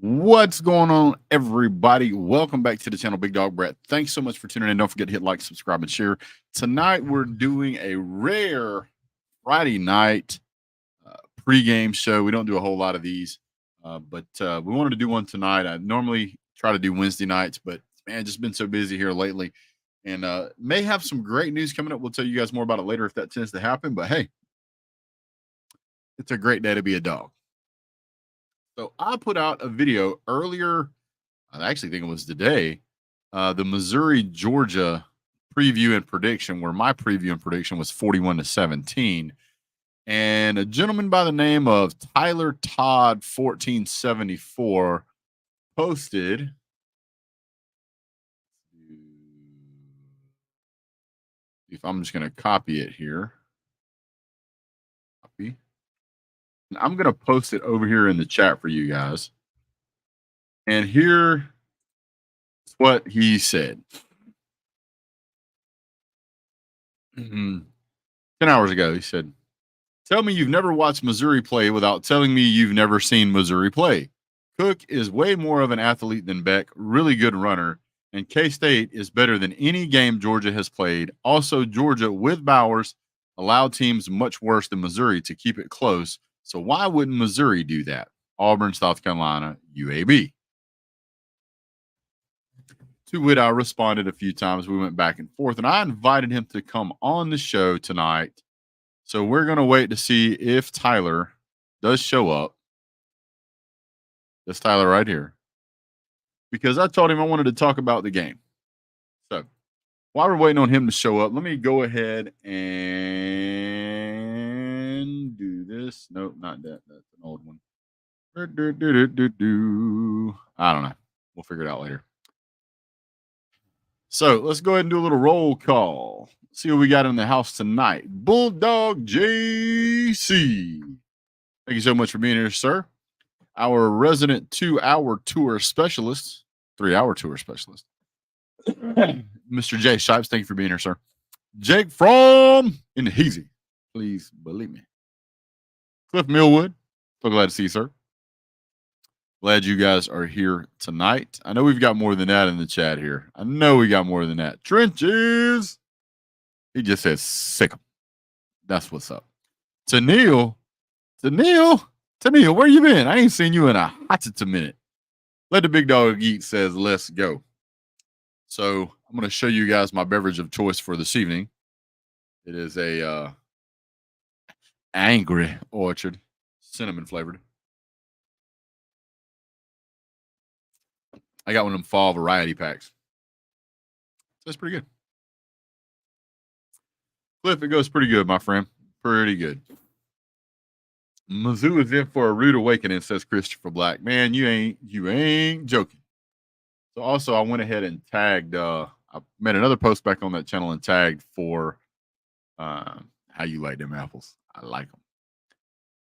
What's going on, everybody? Welcome back to the channel, Big Dog Brett. Thanks so much for tuning in. Don't forget to hit like, subscribe, and share. Tonight, we're doing a rare Friday night pregame show. We don't do a whole lot of these, but we wanted to do one tonight. I normally try to do Wednesday nights, but man, just been so busy here lately, and may have some great news coming up. We'll tell you guys more about it later if that tends to happen. But hey, it's a great day to be a dog. So I put out a video earlier. I actually think it was today. The Missouri Georgia preview and prediction, where my preview and prediction was 41-17. And a gentleman by the name of Tyler Todd 1474 posted. If I'm just going to copy it here. Copy. And I'm going to post it over here in the chat for you guys. And here's what he said. 10 hours ago, he said, "Tell me you've never watched Missouri play without telling me you've never seen Missouri play. Cook is way more of an athlete than Beck, really good runner, and K-State is better than any game Georgia has played. Also, Georgia with Bowers allowed teams much worse than Missouri to keep it close. So why wouldn't Missouri do that? Auburn, South Carolina, UAB." To which I responded a few times. We went back and forth, and I invited him to come on the show tonight. So we're going to wait to see if Tyler does show up. That's Tyler right here. Because I told him I wanted to talk about the game. So while we're waiting on him to show up, let me go ahead and do this. Nope, not that. That's an old one. I don't know. We'll figure it out later. So let's go ahead and do a little roll call. See what we got in the house tonight. Bulldog JC. Thank you so much for being here, sir. Our resident 2-hour tour specialist, 3-hour tour specialist, Mr. Jay Shipes. Thank you for being here, sir. Jake from Inheezy. Please believe me. Cliff Millwood. So glad to see you, sir. Glad you guys are here tonight. I know we've got more than that in the chat here. I know we got more than that. Trenches. He just says sick 'em. That's what's up. Tennille, where you been? I ain't seen you in a hot minute. Let the big dog eat says, let's go. So I'm going to show you guys my beverage of choice for this evening. It is a Angry Orchard, cinnamon flavored. I got one of them fall variety packs. So that's pretty good. Cliff, it goes pretty good, my friend. Pretty good. Mizzou is in for a rude awakening, says Christopher Black. Man, you ain't joking. So also, I went ahead and tagged. I made another post back on that channel and tagged for how you like them apples. I like them.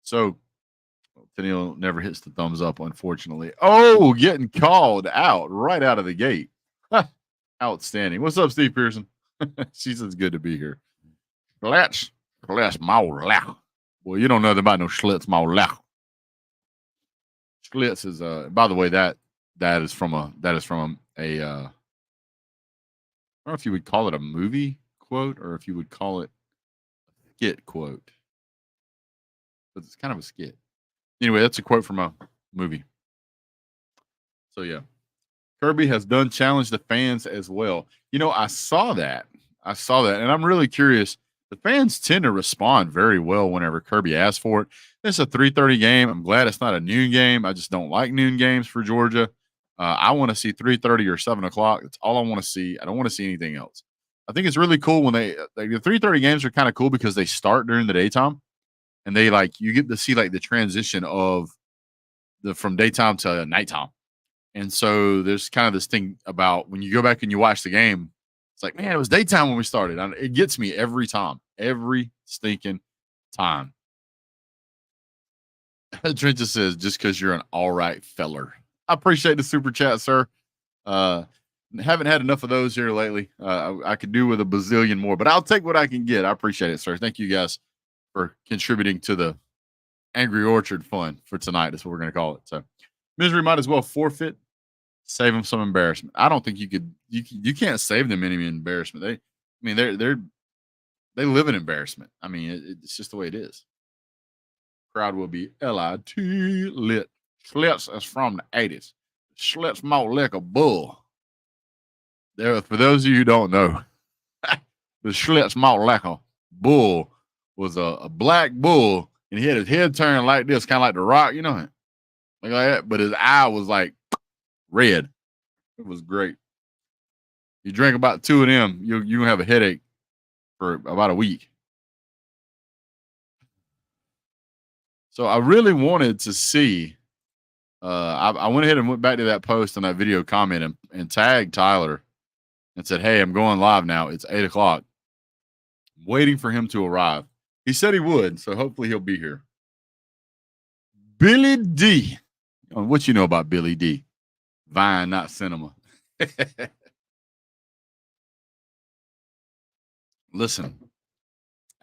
So Tennille never hits the thumbs up, unfortunately. Oh, getting called out right out of the gate. Outstanding. What's up, Steve Pearson? She says good to be here. Schlitz Maulach. Well, you don't know about no Schlitz Maulach. Schlitz is by the way, that is from a I don't know if you would call it a movie quote or if you would call it a skit quote. But it's kind of a skit. Anyway, that's a quote from a movie. So yeah, Kirby has done challenge the fans as well. You know, I saw that. And I'm really curious. The fans tend to respond very well whenever Kirby asks for it. It's a 3:30 game. I'm glad it's not a noon game. I just don't like noon games for Georgia. I want to see 3:30 or 7 o'clock. That's all I want to see. I don't want to see anything else. I think it's really cool when the 3:30 games are kind of cool because they start during the daytime and they like you get to see like the transition of the from daytime to nighttime. And so there's kind of this thing about when you go back and you watch the game, it's like, man, it was daytime when we started. It gets me every time, every stinking time. Trent just says, just because you're an all right feller. I appreciate the super chat, sir. Haven't had enough of those here lately. I could do with a bazillion more, but I'll take what I can get. I appreciate it, sir. Thank you guys for contributing to the Angry Orchard fun for tonight. That's what we're going to call it. So, Misery might as well forfeit, save them some embarrassment. I don't think you could. You can't save them any embarrassment. They live in embarrassment. I mean, it's just the way it is. Crowd will be lit. Schlitz is from the 80s. Schlitz more like a bull. There, for those of you who don't know, the Schlitz more like a bull was a black bull, and he had his head turned like this, kind of like the Rock, you know, like that. But his eye was like red. It was great. You drink about 2 of them, you have a headache for about a week. So I really wanted to see. I went ahead and went back to that post on that video comment and tagged Tyler and said, "Hey, I'm going live now. It's 8 o'clock. I'm waiting for him to arrive." He said he would, so hopefully he'll be here. Billy D. What you know about Billy D? Vine, not cinema. Listen,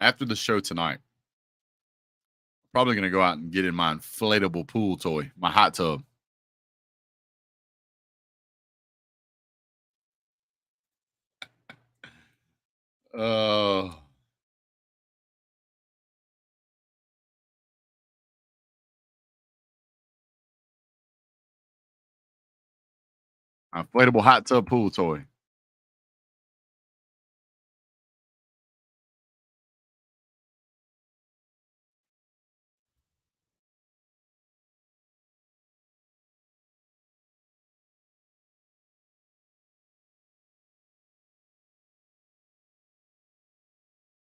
after the show tonight, I'm probably going to go out and get in my inflatable pool toy, my hot tub. Inflatable hot tub pool toy.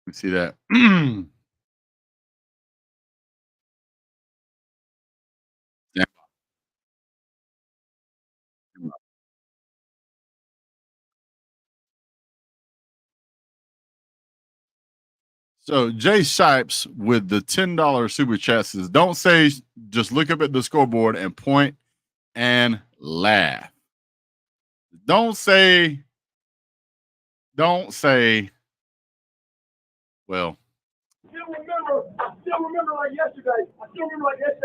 You see that? So Jay Shipes with the $10 super chat says, "Don't say, just look up at the scoreboard and point and laugh. Don't say, well, I still remember like yesterday.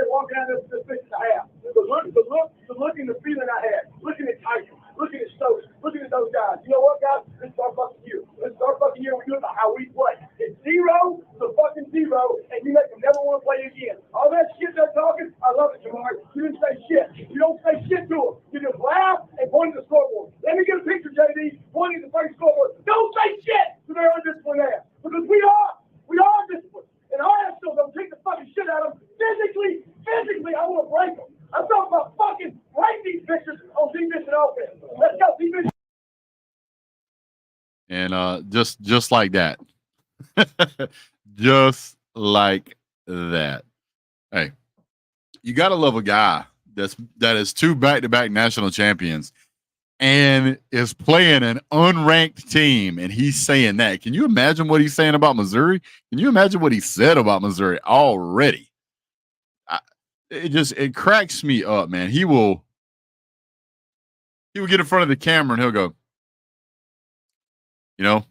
Walking out of this bitch I have. The look and the feeling I had. Looking at Tyson, looking at Stokes, looking at those guys. You know what, guys? Let's start fucking you. Let's start fucking you. We do it how we play. It's 0 to fucking 0, and you make them never want to play again. All that shit they're talking, I love it, Jamar. You didn't say shit. You don't say shit to them. You just laugh and point at the scoreboard. Let me get a picture, JD, pointing at the first scoreboard. Don't say shit to their undisciplined ass, because we are disciplined. And our ass still don't take the fucking shit out of them. Physically, I want to break them. I'm talking about fucking write these pictures on defense and offense. Let's go, defense. And just like that. Just like that. Hey, you gotta love a guy that is 2 back-to-back national champions and is playing an unranked team, and he's saying that. Can you imagine what he's saying about Missouri? Can you imagine what he said about Missouri already? It cracks me up, man. He will get in front of the camera and he'll go, you know,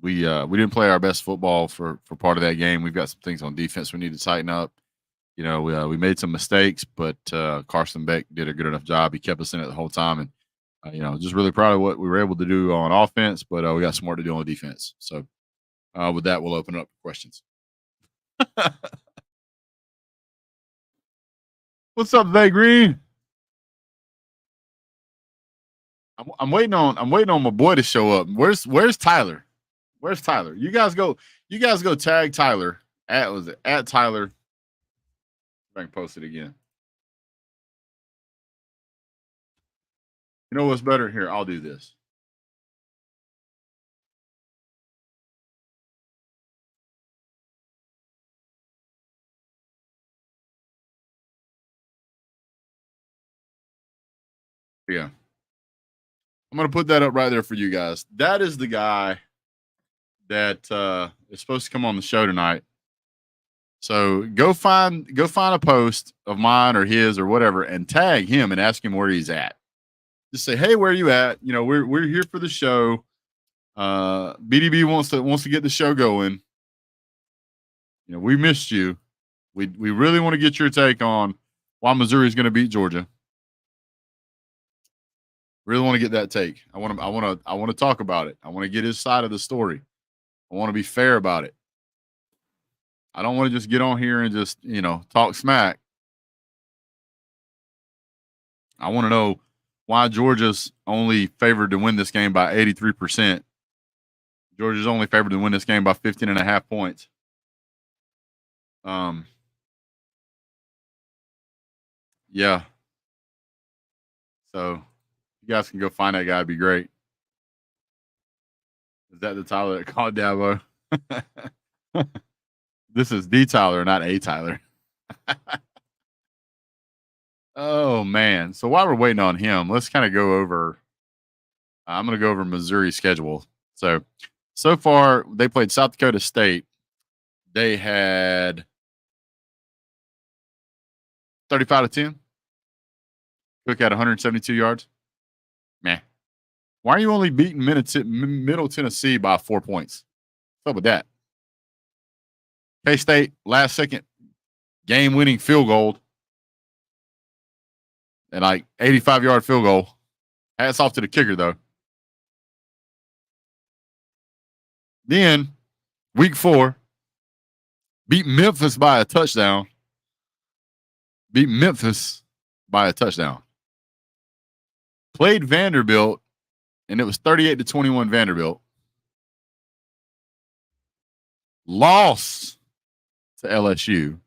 we didn't play our best football for part of that game. We've got some things on defense we need to tighten up. You know, we made some mistakes, but Carson Beck did a good enough job. He kept us in it the whole time, and you know, just really proud of what we were able to do on offense. But we got some more to do on defense. So with that, we'll open it up for questions. What's up, Zay Green? I'm waiting on my boy to show up. Where's Tyler? Where's Tyler? You guys go tag Tyler. Was it at Tyler? If I can post it again. You know what's better? Here, I'll do this. Yeah. I'm gonna put that up right there for you guys. That is the guy that is supposed to come on the show tonight. So go find a post of mine or his or whatever and tag him and ask him where he's at. Just say, hey, where are you at? You know, we're here for the show. BDB wants to get the show going. You know, we missed you. We really want to get your take on why Missouri is going to beat Georgia. Really want to get that take. I want to talk about it. I want to get his side of the story. I want to be fair about it. I don't want to just get on here and just, talk smack. I want to know why Georgia's only favored to win this game by 83%. Georgia's only favored to win this game by 15.5 points. Yeah. So you guys can go find that guy. It'd be great. Is that the Tyler that called Dabo? This is the Tyler, not a Tyler. Oh, man. So while we're waiting on him, let's kind of go over. I'm going to go over Missouri's schedule. So far, they played South Dakota State. They had 35-10. Cook had 172 yards. Man, why are you only beating Middle Tennessee by 4 points? What's up with that? K-State, last second game-winning field goal. And 85-yard field goal. Hats off to the kicker, though. Then, week 4, beat Memphis by a touchdown. Played Vanderbilt, and it was 38-21 Vanderbilt. Lost to LSU.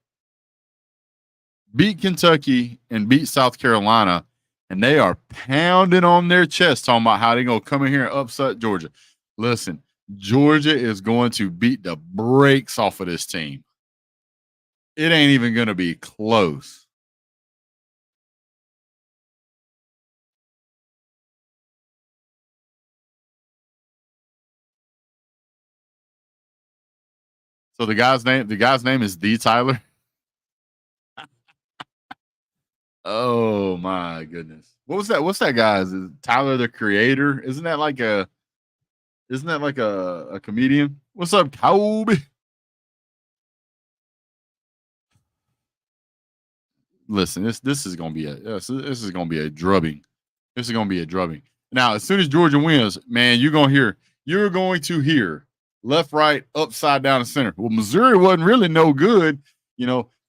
Beat Kentucky and beat South Carolina, and they are pounding on their chest talking about how they're going to come in here and upset Georgia. Listen, Georgia is going to beat the brakes off of this team. It ain't even going to be close. So the guy's name is the Tyler. Oh my goodness. What's that guy's? Is Tyler the Creator? Isn't that like a comedian? What's up, Kobe? Listen, this is gonna be a drubbing. This is gonna be a drubbing. Now, as soon as Georgia wins, man, you're going to hear left, right, upside down, and center. Well, Missouri wasn't really no good.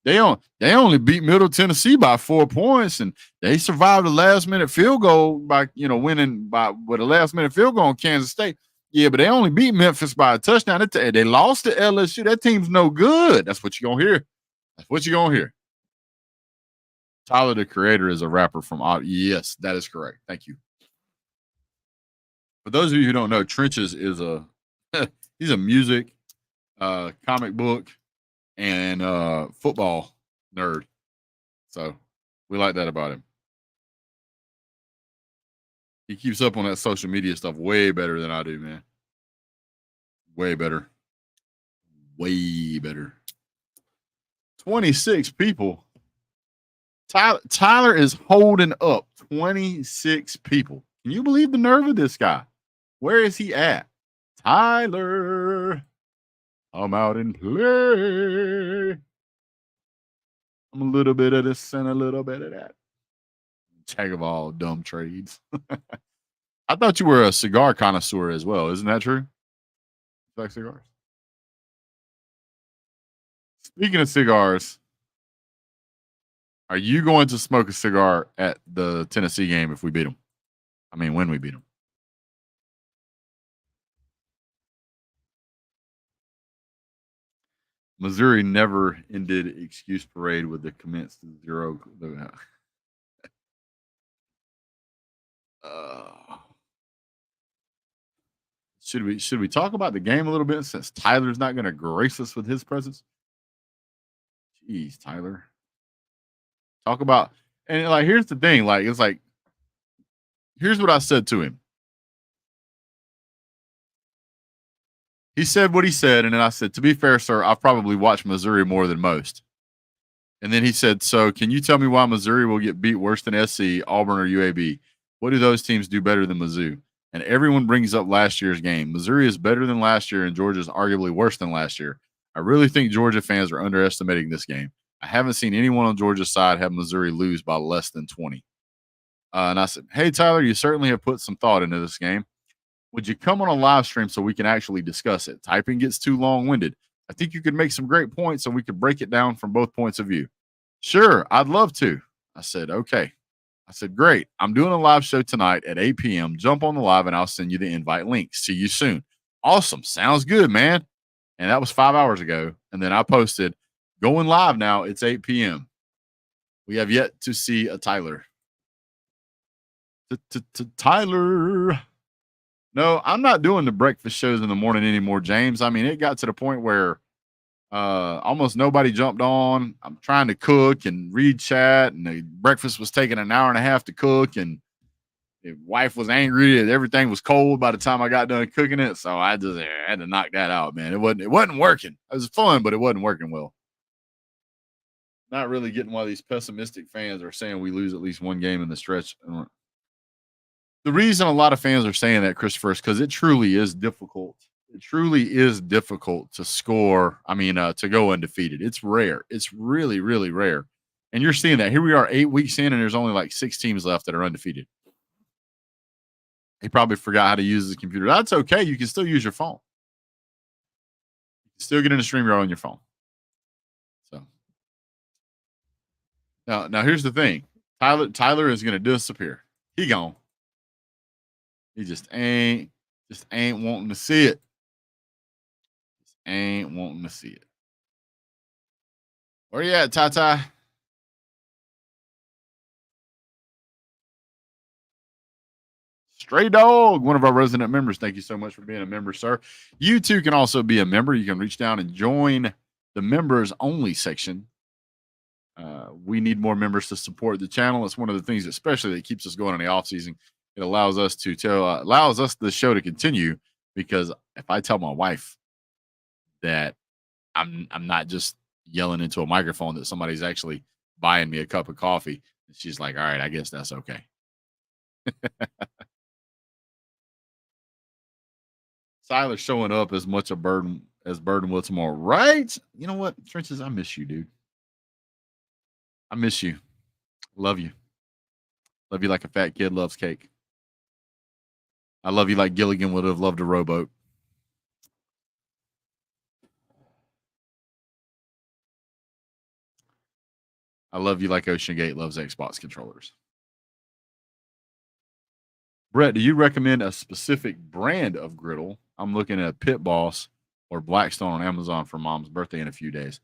They only beat Middle Tennessee by 4 points, and they survived a last-minute field goal by winning with a last-minute field goal on Kansas State. Yeah, but they only beat Memphis by a touchdown. They lost to LSU. That team's no good. That's what you're gonna hear. Tyler the Creator is a rapper from yes, that is correct. Thank you. For those of you who don't know, Trenches is he's a music, comic book, and football nerd. So we like that about him. He keeps up on that social media stuff way better than I do, man. Way better. 26 people. Tyler is holding up 26 people. Can you believe the nerve of this guy? Where is he at? Tyler, I'm out and play. I'm a little bit of this and a little bit of that. Jack of all dumb trades. I thought you were a cigar connoisseur as well. Isn't that true? You like cigars? Speaking of cigars, are you going to smoke a cigar at the Tennessee game if we beat them? I mean, when we beat them. Missouri never ended excuse parade with the commenced 0. Uh, should we talk about the game a little bit since Tyler's not going to grace us with his presence? Jeez, Tyler. Talk about and like here's the thing, like it's like here's what I said to him. He said what he said, and then I said, "To be fair, sir, I've probably watched Missouri more than most." And then he said, "So, can you tell me why Missouri will get beat worse than SC, Auburn, or UAB? What do those teams do better than Mizzou?" And everyone brings up last year's game. Missouri is better than last year, and Georgia is arguably worse than last year. I really think Georgia fans are underestimating this game. I haven't seen anyone on Georgia's side have Missouri lose by less than 20. And I said, "Hey, Tyler, you certainly have put some thought into this game. Would you come on a live stream so we can actually discuss it? Typing gets too long winded. I think you could make some great points so we could break it down from both points of view." "Sure, I'd love to." I said, "Okay." I said, "Great. I'm doing a live show tonight at 8 p.m. Jump on the live and I'll send you the invite link. See you soon." "Awesome. Sounds good, man." And that was 5 hours ago. And then I posted, "Going live now. It's 8 p.m. We have yet to see a Tyler. Tyler. No, I'm not doing the breakfast shows in the morning anymore, James. I mean, it got to the point where almost nobody jumped on. I'm trying to cook and read chat, and the breakfast was taking an hour and a half to cook, and the wife was angry that everything was cold by the time I got done cooking it. So I just had to knock that out, man. It wasn't working. It was fun, but it wasn't working well. Not really getting why these pessimistic fans are saying we lose at least one game in the stretch. The reason a lot of fans are saying that, Christopher, is because it truly is difficult. It truly is difficult to score. I mean, to go undefeated. It's rare. It's really, really rare. And you're seeing that. Here we are 8 weeks in, and there's only like 6 teams left that are undefeated. He probably forgot how to use the computer. That's okay. You can still use your phone. You can still get into StreamYard on your phone. So now here's the thing. Tyler is going to disappear. He gone. He just ain't wanting to see it. Just ain't wanting to see it. Where you at, Ty? Stray Dog, one of our resident members. Thank you so much for being a member, sir. You too can also be a member. You can reach down and join the members only section. We need more members to support the channel. It's one of the things, especially that keeps us going in the off season. It allows us to allows us the show to continue, because if I tell my wife that I'm not just yelling into a microphone, that somebody's actually buying me a cup of coffee, she's like, "All right, I guess that's okay." Siler showing up as much a burden as Burden will tomorrow, right? You know what, Trenches, I miss you, dude. I miss you. Love you. Love you like a fat kid loves cake. I love you like Gilligan would have loved a rowboat. I love you like Ocean Gate loves Xbox controllers. Brett, do you recommend a specific brand of griddle? I'm looking at Pit Boss or Blackstone on Amazon for Mom's birthday in a few days.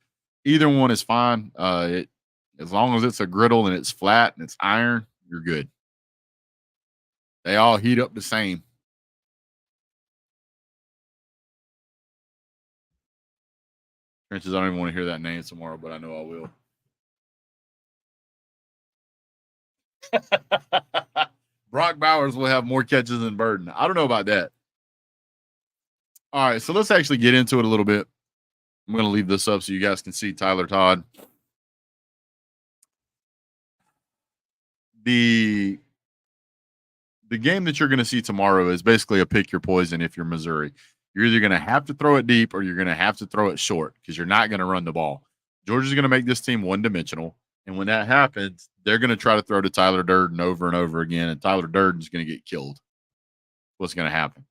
Either one is fine. As long as it's a griddle and it's flat and it's iron, you're good. They all heat up the same. Trenches, I don't even want to hear that name tomorrow, but I know I will. Brock Bowers will have more catches than Burden. I don't know about that. All right, so let's actually get into it a little bit. I'm going to leave this up so you guys can see Tyler Todd. The game that you're going to see tomorrow is basically a pick your poison if you're Missouri. You're either going to have to throw it deep or you're going to have to throw it short, because you're not going to run the ball. Georgia's going to make this team one-dimensional, and when that happens, they're going to try to throw to Tyler Durden over and over again, and Tyler Durden's going to get killed. What's going to happen?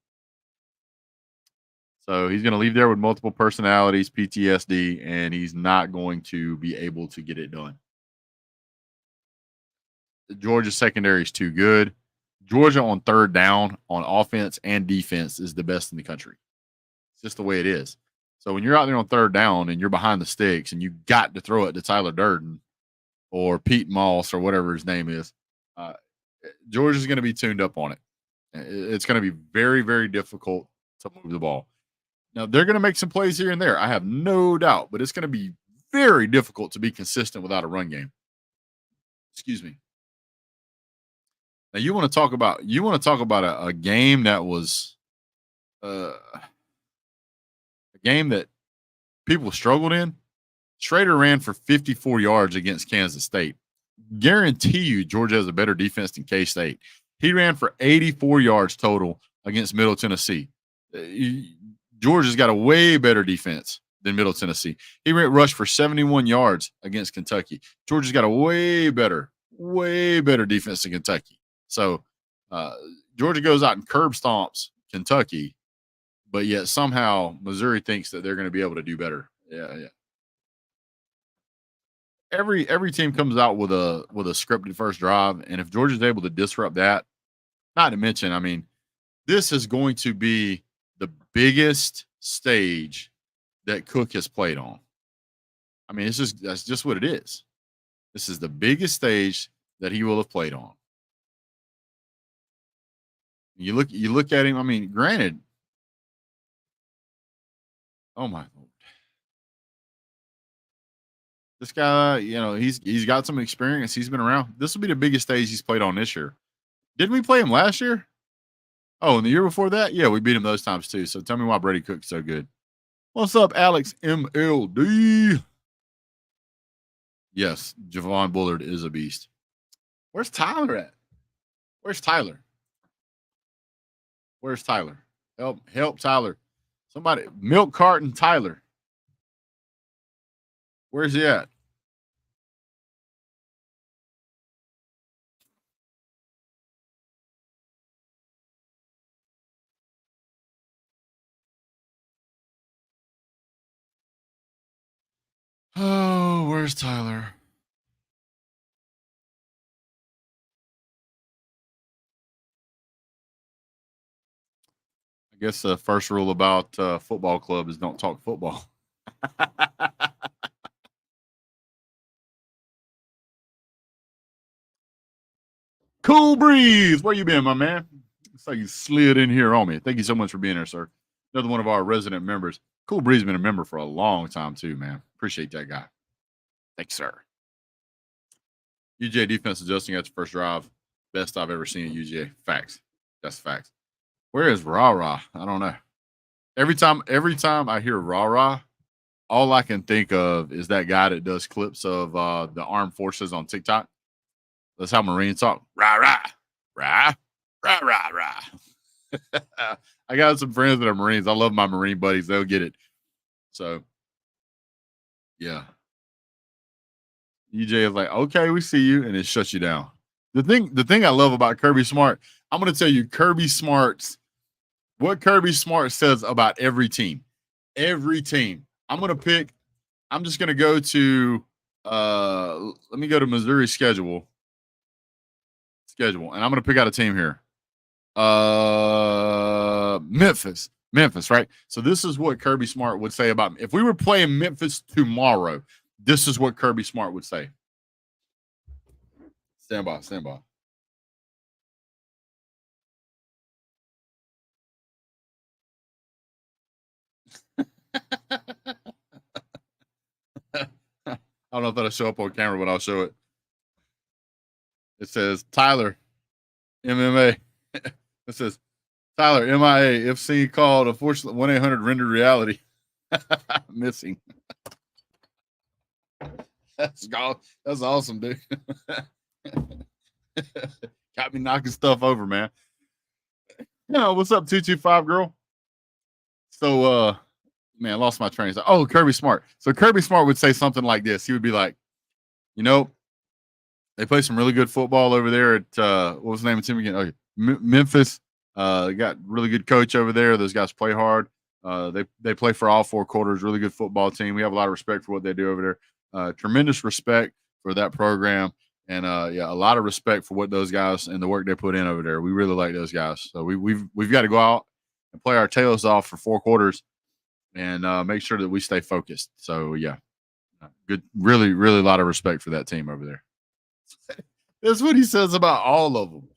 So he's going to leave there with multiple personalities, PTSD, and he's not going to be able to get it done. The Georgia secondary is too good. Georgia on third down on offense and defense is the best in the country. It's just the way it is. So when you're out there on third down and you're behind the sticks and you got to throw it to Tyler Durden or Pete Moss or whatever his name is, Georgia's going to be tuned up on it. It's going to be very, very difficult to move the ball. Now, they're going to make some plays here and there. I have no doubt, but it's going to be very difficult to be consistent without a run game. Excuse me. Now, you want to talk about a game that was a game that people struggled in. Schrader ran for 54 yards against Kansas State. Guarantee you Georgia has a better defense than K-State. He ran for 84 yards total against Middle Tennessee. Georgia's got a way better defense than Middle Tennessee. He rushed for 71 yards against Kentucky. Georgia's got a way better defense than Kentucky. So Georgia goes out and curb stomps Kentucky, but yet somehow Missouri thinks that they're going to be able to do better. Yeah. Every team comes out with a scripted first drive, and if Georgia's able to disrupt that, not to mention, I mean, this is going to be the biggest stage that Cook has played on. I mean, that's just what it is. This is the biggest stage that he will have played on. You look at him. I mean, granted, oh my Lord, this guy, he's got some experience. He's been around. This will be the biggest stage he's played on this year. Didn't we play him last year? Oh, and the year before that? Yeah, we beat him those times too. So tell me why Brady Cook's so good. What's up, Alex MLD? Yes, Javon Bullard is a beast. Where's Tyler at? Where's Tyler? Help Tyler. Somebody, milk carton Tyler. Where's he at? Oh, where's Tyler? I guess the first rule about football club is don't talk football. Cool Breeze, where you been, my man? Looks like you slid in here on me. Thank you so much for being here, sir. Another one of our resident members. Cool Breeze has been a member for a long time too, man. Appreciate that guy. Thanks, sir. UGA defense adjusting at the first drive. Best I've ever seen at UGA. Facts. That's facts. Where is Rah? I don't know. Every time I hear Rah, all I can think of is that guy that does clips of the armed forces on TikTok. That's how Marines talk. Rah. I got some friends that are Marines. I love my Marine buddies. They'll get it. So, yeah. UJ is like, okay, we see you, and it shuts you down. The thing I love about Kirby Smart, I'm going to tell you what Kirby Smart says about every team. Every team. I'm just going to go to, let me go to Missouri's schedule, and I'm going to pick out a team here. Memphis, right? So this is what Kirby Smart would say about me. If we were playing Memphis tomorrow, this is what Kirby Smart would say. Stand by. I don't know if that'll show up on camera, but I'll show it. It says Tyler, MMA. It says Tyler, MIA. If seen called, unfortunately, 1-800 rendered reality. Missing. That's awesome, dude. Got me knocking stuff over, man. What's up, 225 girl? So, man, I lost my train. Oh, Kirby Smart. So Kirby Smart would say something like this. He would be like, they play some really good football over there at what was the name of the team again? Okay, Memphis. They got really good coach over there. Those guys play hard. They play for all 4 quarters. Really good football team. We have a lot of respect for what they do over there. Tremendous respect for that program. And yeah, a lot of respect for what those guys and the work they put in over there. We really like those guys. So we've got to go out and play our tails off for 4 quarters and make sure that we stay focused. So yeah, good, really, really a lot of respect for that team over there. That's what he says about all of them.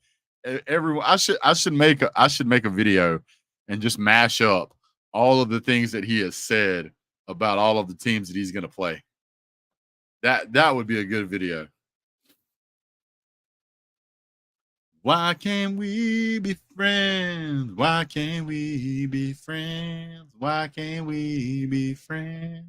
Everyone, I should make a video and just mash up all of the things that he has said about all of the teams that he's going to play. That would be a good video. Why can't we be friends? Why can't we be friends? Why can't we be friends?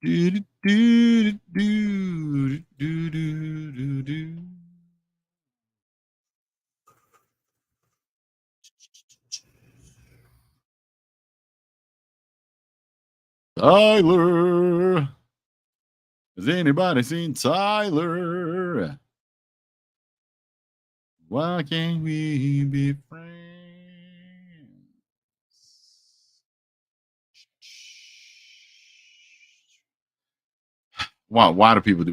Do, do, do, do, do, do, do, do. Tyler. Has anybody seen Tyler? Why can't we be friends? Why do people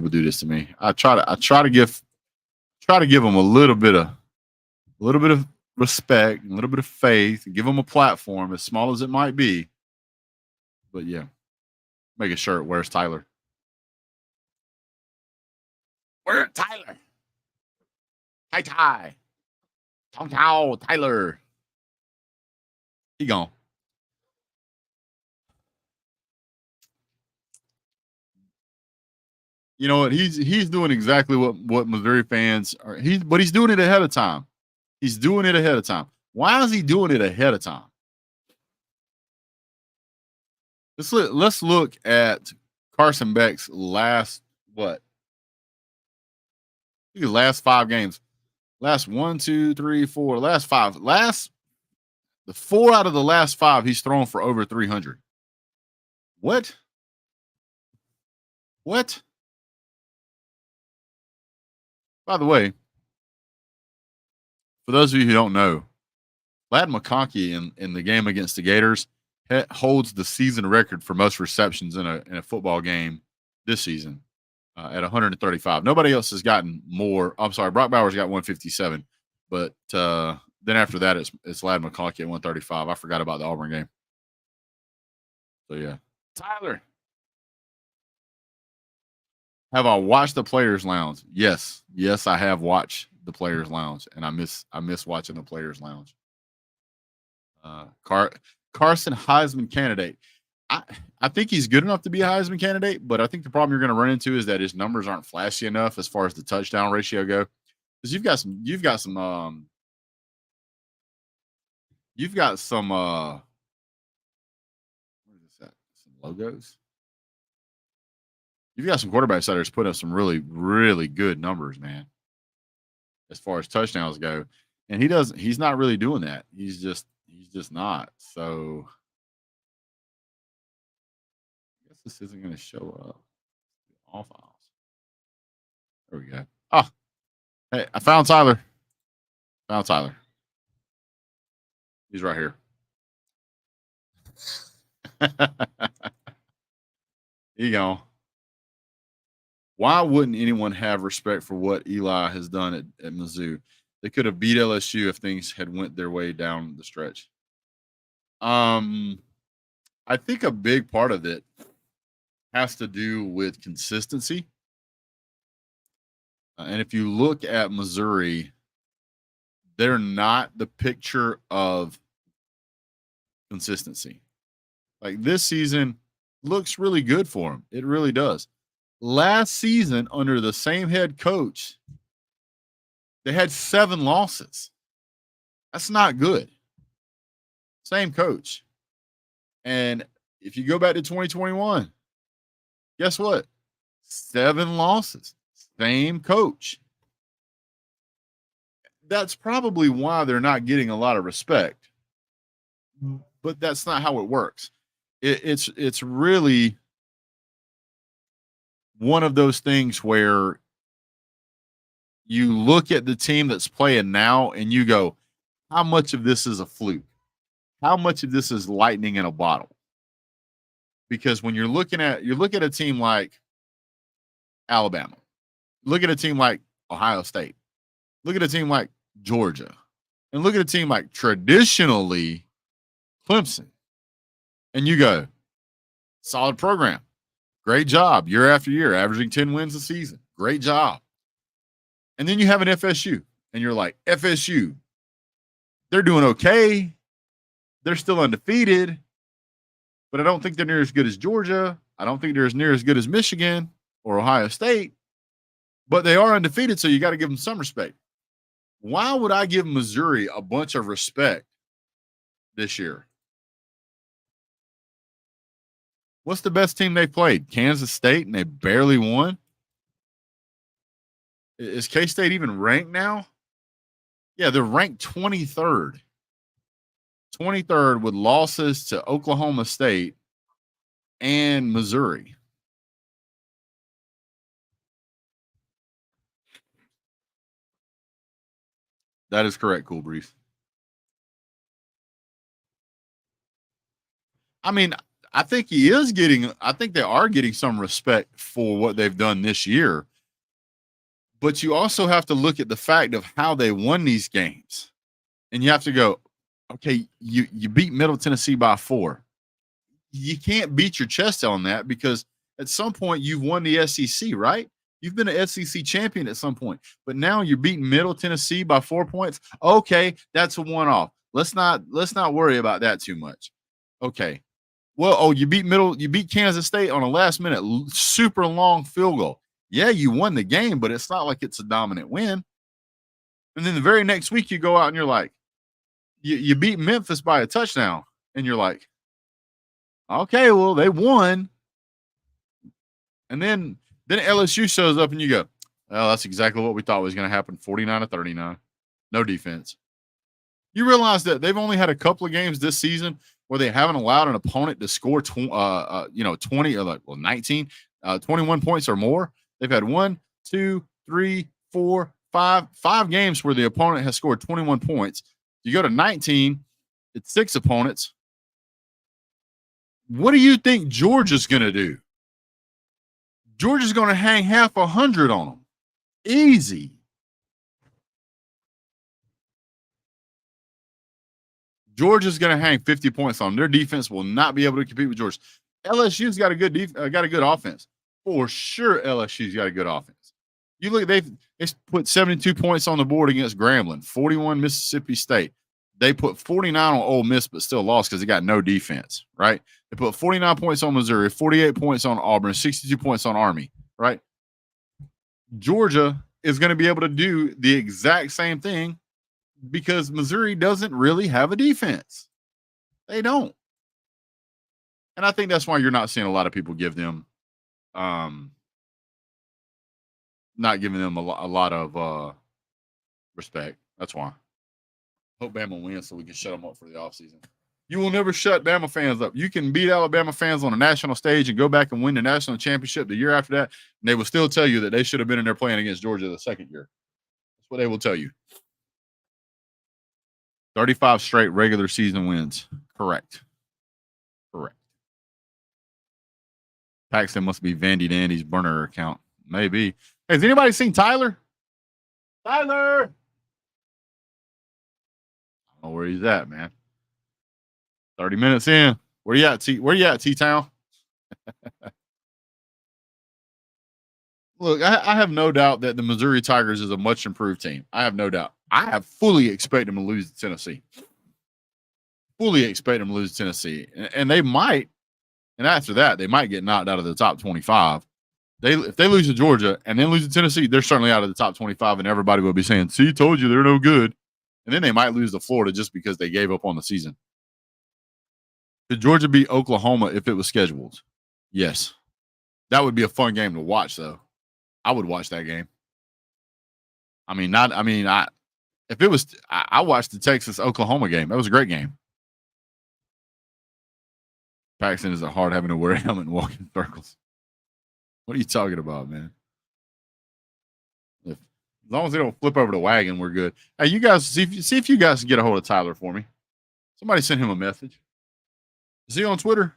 do this to me? I try to give them a little bit of respect, a little bit of faith, and give them a platform, as small as it might be. But yeah, make a shirt. Where's Tyler? Where's Tyler? Ty. Tong Tyler. He gone. You know what? He's doing exactly what Missouri fans are. But he's doing it ahead of time. He's doing it ahead of time. Why is he doing it ahead of time? Let's look at Carson Beck's last 5 games. Last 1, 2, 3, 4. Last 5. The 4 out of the last 5 he's thrown for over 300. What? By the way, for those of you who don't know, Ladd McConkey in the game against the Gators holds the season record for most receptions in a football game this season at 135. Nobody else has gotten more. I'm sorry, Brock Bowers got 157, but then after that it's Ladd McConkey at 135. I forgot about the Auburn game. So yeah, Tyler. Have I watched the Players Lounge? Yes, I have watched the Players Lounge, and I miss watching the Players Lounge. Carson Heisman candidate. I think he's good enough to be a Heisman candidate, but I think the problem you're going to run into is that his numbers aren't flashy enough as far as the touchdown ratio go. Because you've got some what is that? Some logos. You've got some quarterbacks that are putting up some really, really good numbers, man, as far as touchdowns go. And he's not really doing that. He's just not. So I guess this isn't going to show up. All files. There we go. Oh, hey, I found Tyler. He's right here. Here you go. Why wouldn't anyone have respect for what Eli has done at Mizzou? They could have beat LSU if things had went their way down the stretch. I think a big part of it has to do with consistency. And if you look at Missouri, they're not the picture of consistency. Like this season looks really good for them. It really does. Last season, under the same head coach, they had 7 losses. That's not good. Same coach. And if you go back to 2021, guess what? 7 losses. Same coach. That's probably why they're not getting a lot of respect. But that's not how it works. It's really one of those things where you look at the team that's playing now and you go, how much of this is a fluke? how much of this is lightning in a bottle? Because when you're looking at a team like Alabama, look at a team like Ohio State, look at a team like Georgia, and look at a team like traditionally Clemson, and you go, solid program, great job year after year, averaging 10 wins a season, great job. And then you have an FSU, and you're like, FSU, they're doing okay, they're still undefeated, but I don't think they're near as good as Georgia. I don't think they're as near as good as Michigan or Ohio State, but they are undefeated, so you got to give them some respect. Why would I give Missouri a bunch of respect this year? What's the best team they played? Kansas State, and they barely won? Is K-State even ranked now? Yeah, they're ranked 23rd. 23rd with losses to Oklahoma State and Missouri. That is correct, Cool Breeze. I mean, I think they are getting some respect for what they've done this year. But you also have to look at the fact of how they won these games. And you have to go, okay, you beat Middle Tennessee by 4. You can't beat your chest on that because at some point you've won the SEC, right? You've been an SEC champion at some point, but now you're beating Middle Tennessee by 4 points. Okay, that's a one-off. Let's not worry about that too much. Okay. Well, you beat Kansas State on a last-minute super long field goal. Yeah, you won the game, but it's not like it's a dominant win. And then the very next week you go out and you're like, you beat Memphis by a touchdown, and you're like, okay, well, they won. And then LSU shows up and you go, well, that's exactly what we thought was going to happen. 49-39. No defense. You realize that they've only had a couple of games this season where they haven't allowed an opponent to score 20 or 19, 21 points or more. They've had 1, 2, 3, 4, 5 games where the opponent has scored 21 points. You go to 19, it's 6 opponents. What do you think Georgia's going to do? Georgia's going to hang half 100 on them. Easy. Georgia's going to hang 50 points on them. Their defense will not be able to compete with Georgia. LSU's got a good offense. For sure, LSU's got a good offense. You look, they put 72 points on the board against Grambling, 41 Mississippi State. They put 49 on Ole Miss, but still lost because they got no defense, right? They put 49 points on Missouri, 48 points on Auburn, 62 points on Army, right? Georgia is going to be able to do the exact same thing because Missouri doesn't really have a defense. They don't. And I think that's why you're not seeing a lot of people give them not giving them a lot of respect. That's why. Hope Bama wins so we can shut them up for the offseason. You will never shut Bama fans up. You can beat Alabama fans on a national stage and go back and win the national championship the year after that, and they will still tell you that they should have been in there playing against Georgia the second year. That's what they will tell you. 35 straight regular season wins. Correct. Paxton must be Vandy Dandy's burner account. Maybe. Hey, has anybody seen Tyler? Tyler! I don't know where he's at, man. 30 minutes in. Where you at, T-Town? Look, I have no doubt that the Missouri Tigers is a much improved team. I have no doubt. I have fully expected them to lose to Tennessee. And they might, and after that, they might get knocked out of the top 25. If they lose to Georgia and then lose to Tennessee, they're certainly out of the top 25, and everybody will be saying, see, told you they're no good. And then they might lose to Florida just because they gave up on the season. Could Georgia beat Oklahoma if it was scheduled? Yes. That would be a fun game to watch, though. I would watch that game. I watched the Texas-Oklahoma game. That was a great game. Paxton is hard having to wear a helmet and walk in circles. What are you talking about, man? As long as they don't flip over the wagon, we're good. Hey, you guys, see if you guys can get a hold of Tyler for me. Somebody sent him a message. Is he on Twitter,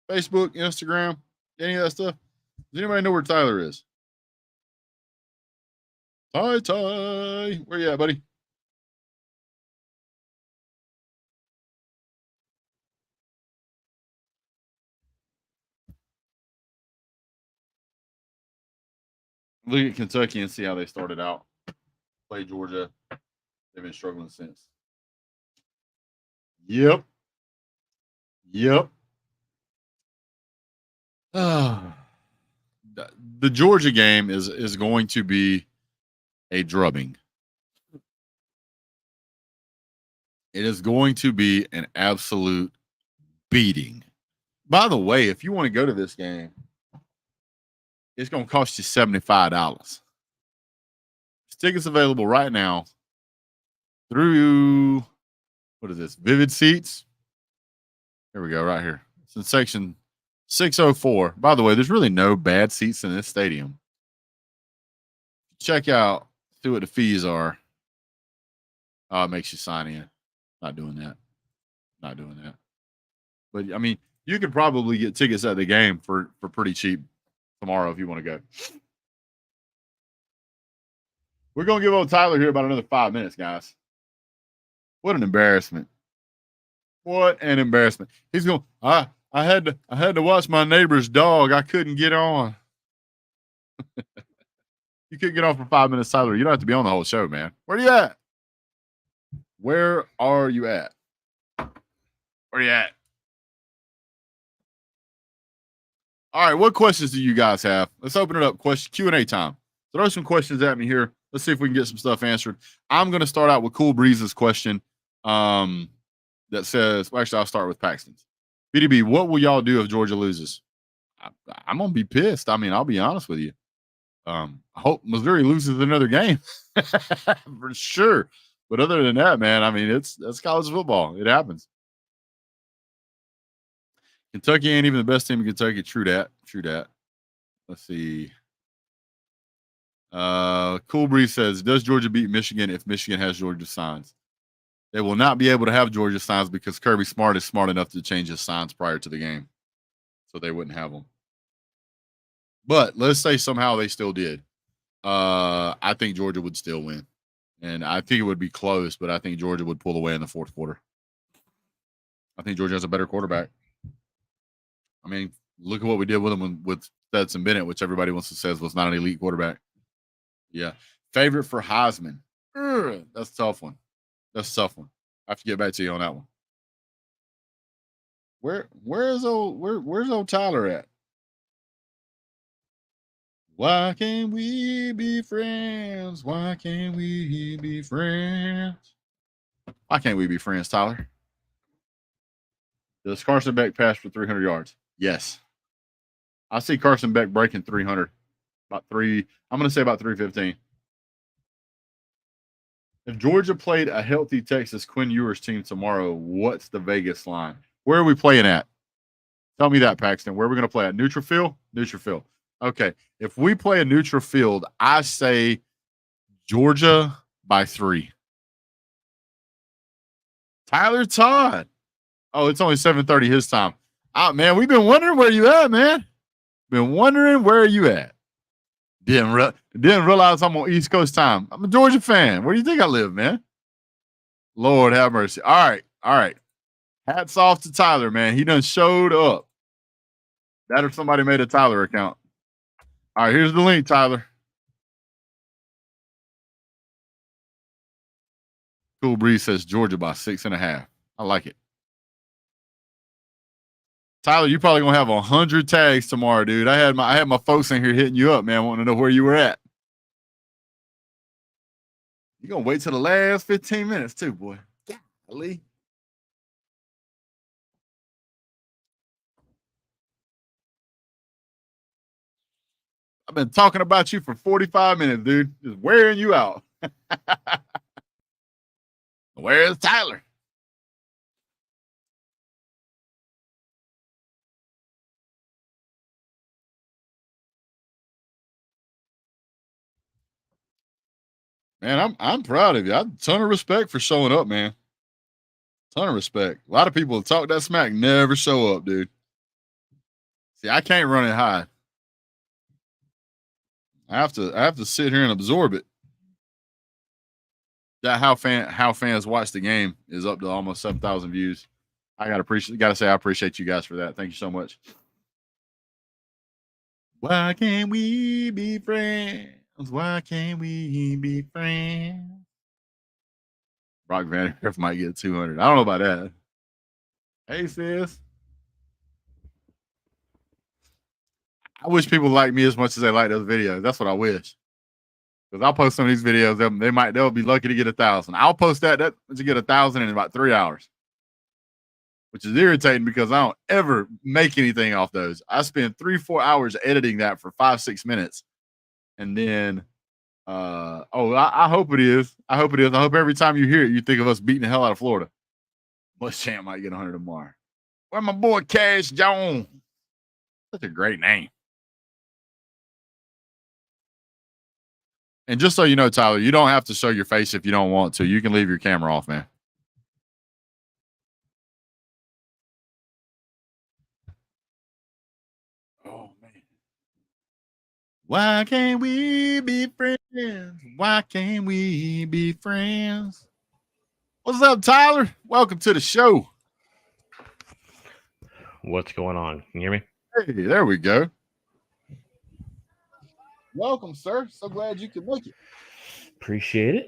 Facebook, Instagram, any of that stuff? Does anybody know where Tyler is? Ty, where you at, buddy? Look at Kentucky and see how they started out. Play Georgia. They've been struggling since. Yep. The Georgia game is going to be a drubbing. It is going to be an absolute beating. By the way, if you want to go to this game, it's going to cost you $75. Tickets available right now through, what is this, Vivid Seats? Here we go, right here. It's in section 604. By the way, there's really no bad seats in this stadium. Check out, see what the fees are. Oh, it makes you sign in. Not doing that. But I mean, you could probably get tickets at the game for pretty cheap tomorrow if you want to go. We're gonna give old Tyler here about another 5 minutes, guys. What an embarrassment! What an embarrassment! He's going. I had to watch my neighbor's dog. I couldn't get on. You couldn't get on for 5 minutes, Tyler. You don't have to be on the whole show, man. Where are you at? Where are you at? Where are you at? All right, what questions do you guys have? Let's open it up. Question Q&A time. Throw some questions at me here. Let's see if we can get some stuff answered. I'm going to start out with Cool Breeze's question that says, well, actually, I'll start with Paxton's. BDB, what will y'all do if Georgia loses? I'm going to be pissed. I mean, I'll be honest with you. I hope Missouri loses another game for sure. But other than that, man, I mean, that's college football. It happens. Kentucky ain't even the best team in Kentucky. True that. Let's see. Cool Breeze says, does Georgia beat Michigan if Michigan has Georgia signs? They will not be able to have Georgia signs because Kirby Smart is smart enough to change his signs prior to the game. So they wouldn't have them. But let's say somehow they still did. I think Georgia would still win. And I think it would be close, but I think Georgia would pull away in the fourth quarter. I think Georgia has a better quarterback. I mean, look at what we did with them with Stetson Bennett, which everybody wants to say was not an elite quarterback. Yeah. Favorite for Heisman. That's a tough one. I have to get back to you on that one. Where's old Tyler at? Why can't we be friends? Why can't we be friends? Why can't we be friends, Tyler? Does Carson Beck pass for 300 yards? Yes. I see Carson Beck breaking 300. I'm going to say about 315. If Georgia played a healthy Texas Quinn Ewers team tomorrow, what's the Vegas line? Where are we playing at? Tell me that, Paxton. Where are we going to play at? Neutral field? Neutral field. Okay. If we play a neutral field, I say Georgia by 3. Tyler Todd. Oh, it's only 7:30 his time. Man, we've been wondering where you at, man. Been wondering where you at. Didn't realize I'm on East Coast time. I'm a Georgia fan. Where do you think I live, man? Lord have mercy. All right. Hats off to Tyler, man. He done showed up. That or somebody made a Tyler account. All right, here's the link, Tyler. Cool Breeze says Georgia by 6.5. I like it. Tyler, you probably gonna have 100 tags tomorrow, dude. I had my folks in here hitting you up, man, wanting to know where you were at. You gonna wait till the last 15 minutes too, boy. Golly. I've been talking about you for 45 minutes, dude. Just wearing you out. Where's Tyler? Man, I'm proud of you. I have a ton of respect for showing up, man. Ton of respect. A lot of people talk that smack, never show up, dude. See, I can't run it high. I have to sit here and absorb it. That how fans watch the game is up to almost 7,000 views. I gotta say I appreciate you guys for that. Thank you so much. Why can't we be friends? Why can't we be friends? Brock Vandagriff might get 200. I don't know about that. Hey, sis. I wish people like me as much as they like those videos. That's what I wish. Because I'll post some of these videos. They'll be lucky to get 1,000. I'll post that to get 1,000 in about 3 hours. Which is irritating because I don't ever make anything off those. I spend 3-4 hours editing that for 5-6 minutes. And then I hope it is. I hope it is. I hope every time you hear it, you think of us beating the hell out of Florida. Muschamp might get 100 tomorrow. Where my boy Cash Jones? Such a great name. And just so you know, Tyler, you don't have to show your face if you don't want to. You can leave your camera off, man. Oh, man. Why can't we be friends? Why can't we be friends? What's up, Tyler? Welcome to the show. What's going on? Can you hear me? Hey, there we go. Welcome, sir. So glad you could make it. Appreciate it.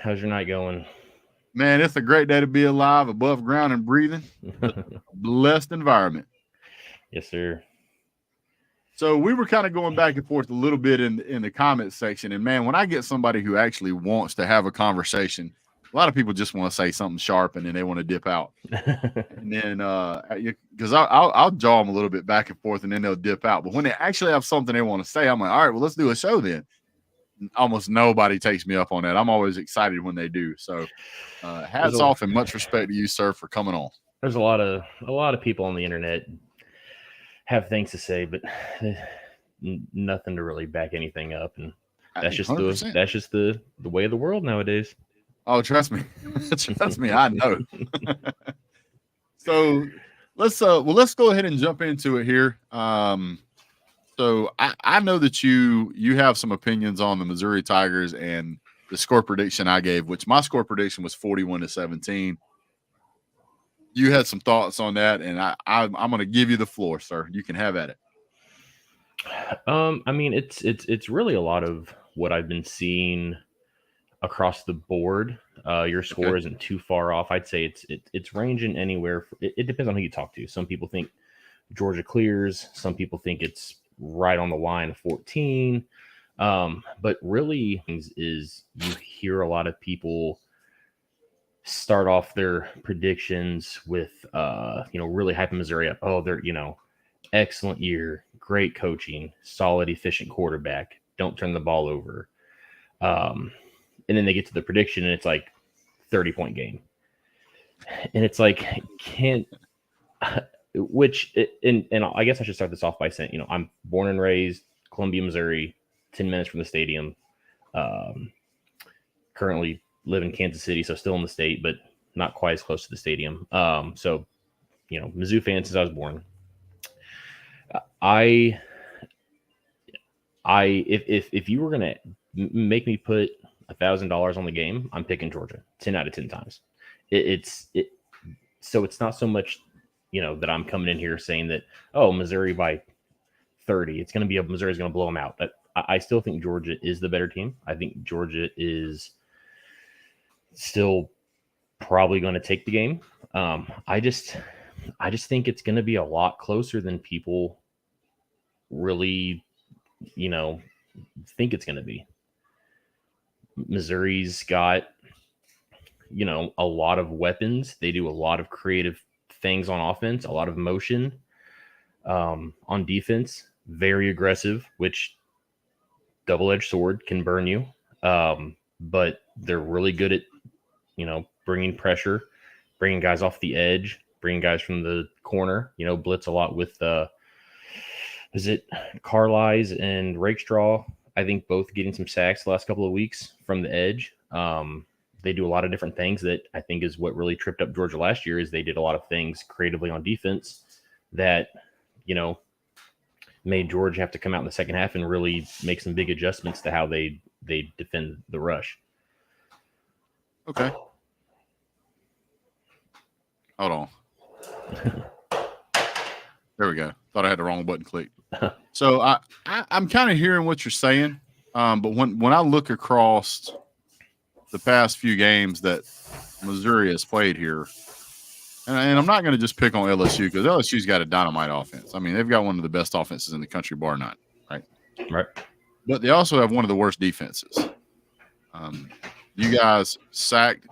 How's your night going? Man, it's a great day to be alive, above ground and breathing. Blessed environment. Yes, sir. So we were kind of going back and forth a little bit in the comment section. And, man, when I get somebody who actually wants to have a conversation, a lot of people just want to say something sharp and then they want to dip out. And then because I'll jaw them a little bit back and forth and then they'll dip out. But when they actually have something they want to say, I'm like, all right, well, let's do a show then. Almost nobody takes me up on that. I'm always excited when they do. So hats off and much respect to you, sir, for coming on. There's a lot of people on the internet have things to say, but nothing to really back anything up. And that's just 100%. That's just the way of the world nowadays. Oh, trust me. Trust me, I know. So let's go ahead and jump into it here. So I know that you have some opinions on the Missouri Tigers and the score prediction I gave, which my score prediction was 41-17. You had some thoughts on that, and I'm going to give you the floor, sir. You can have at it. I mean, it's really a lot of what I've been seeing across the board. Your score isn't too far off. I'd say it's ranging anywhere. It depends on who you talk to. Some people think Georgia clears. Some people think it's right on the line of 14. But really is you hear a lot of people start off their predictions with really hyping Missouri up. Oh, they're excellent year, great coaching, solid, efficient quarterback. Don't turn the ball over. And then they get to the prediction and it's like 30-point game. And it's like, and I guess I should start this off by saying, I'm born and raised Columbia, Missouri, 10 minutes from the stadium. Currently live in Kansas City, so still in the state, but not quite as close to the stadium. So, Mizzou fan since I was born. If you were gonna make me put $1,000 on the game, I'm picking Georgia 10 out of 10 times. So it's not so much, that I'm coming in here saying that, Missouri by 30, it's going to be Missouri's going to blow them out. But I still think Georgia is the better team. I think Georgia is still probably going to take the game. I just think it's going to be a lot closer than people really, think it's going to be. Missouri's got, a lot of weapons. They do a lot of creative things on offense, a lot of motion on defense, very aggressive, which double-edged sword can burn you. But they're really good at, bringing pressure, bringing guys off the edge, bringing guys from the corner, blitz a lot with, is it Carlisle and Rakestraw? I think both getting some sacks the last couple of weeks from the edge. they do a lot of different things that I think is what really tripped up Georgia last year. Is they did a lot of things creatively on defense that, you know, made Georgia have to come out in the second half and really make some big adjustments to how they defend the rush. Okay. Hold on. There we go. Thought I had the wrong button clicked. So I'm kind of hearing what you're saying, but when I look across the past few games that Missouri has played here, and I'm not going to just pick on LSU because LSU's got a dynamite offense. I mean, they've got one of the best offenses in the country, bar none, right? Right. But they also have one of the worst defenses. You guys sacked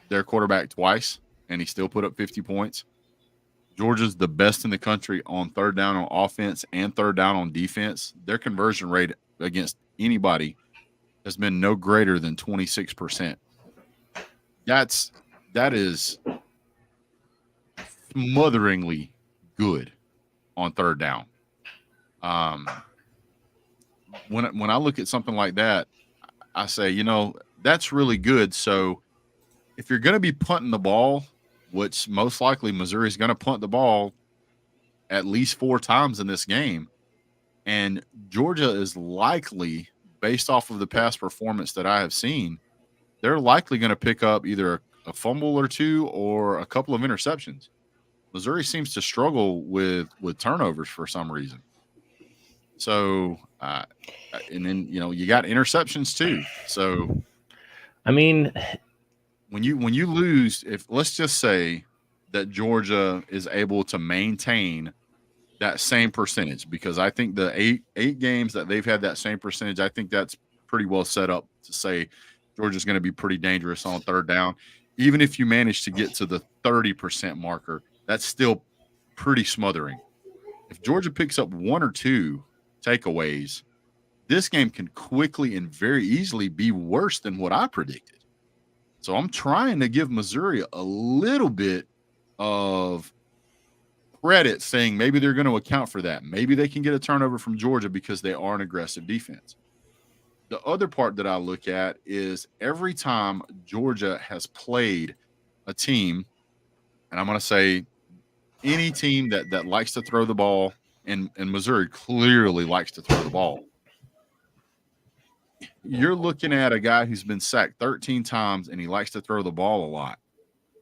their quarterback twice, and he still put up 50 points. Georgia's the best in the country on third down on offense and third down on defense. Their conversion rate against anybody has been no greater than 26%. That is smotheringly good on third down. When I look at something like that, I say, you know, that's really good. So if you're going to be punting the ball, which most likely Missouri is going to punt the ball at least 4 times in this game, and Georgia is likely, based off of the past performance that I have seen, they're likely going to pick up either a fumble or 2 or a couple of interceptions. Missouri seems to struggle with turnovers for some reason. So, and then, you know, you got interceptions too. So, I mean, when you lose, if let's just say that Georgia is able to maintain that same percentage, because I think the eight games that they've had that same percentage, I think that's pretty well set up to say Georgia's going to be pretty dangerous on third down. Even if you manage to get to the 30% marker, that's still pretty smothering. If Georgia picks up 1 or 2 takeaways, this game can quickly and very easily be worse than what I predicted. So I'm trying to give Missouri a little bit of credit, saying maybe they're going to account for that. Maybe they can get a turnover from Georgia because they are an aggressive defense. The other part that I look at is every time Georgia has played a team, and I'm going to say any team that likes to throw the ball, and Missouri clearly likes to throw the ball, you're looking at a guy who's been sacked 13 times and he likes to throw the ball a lot.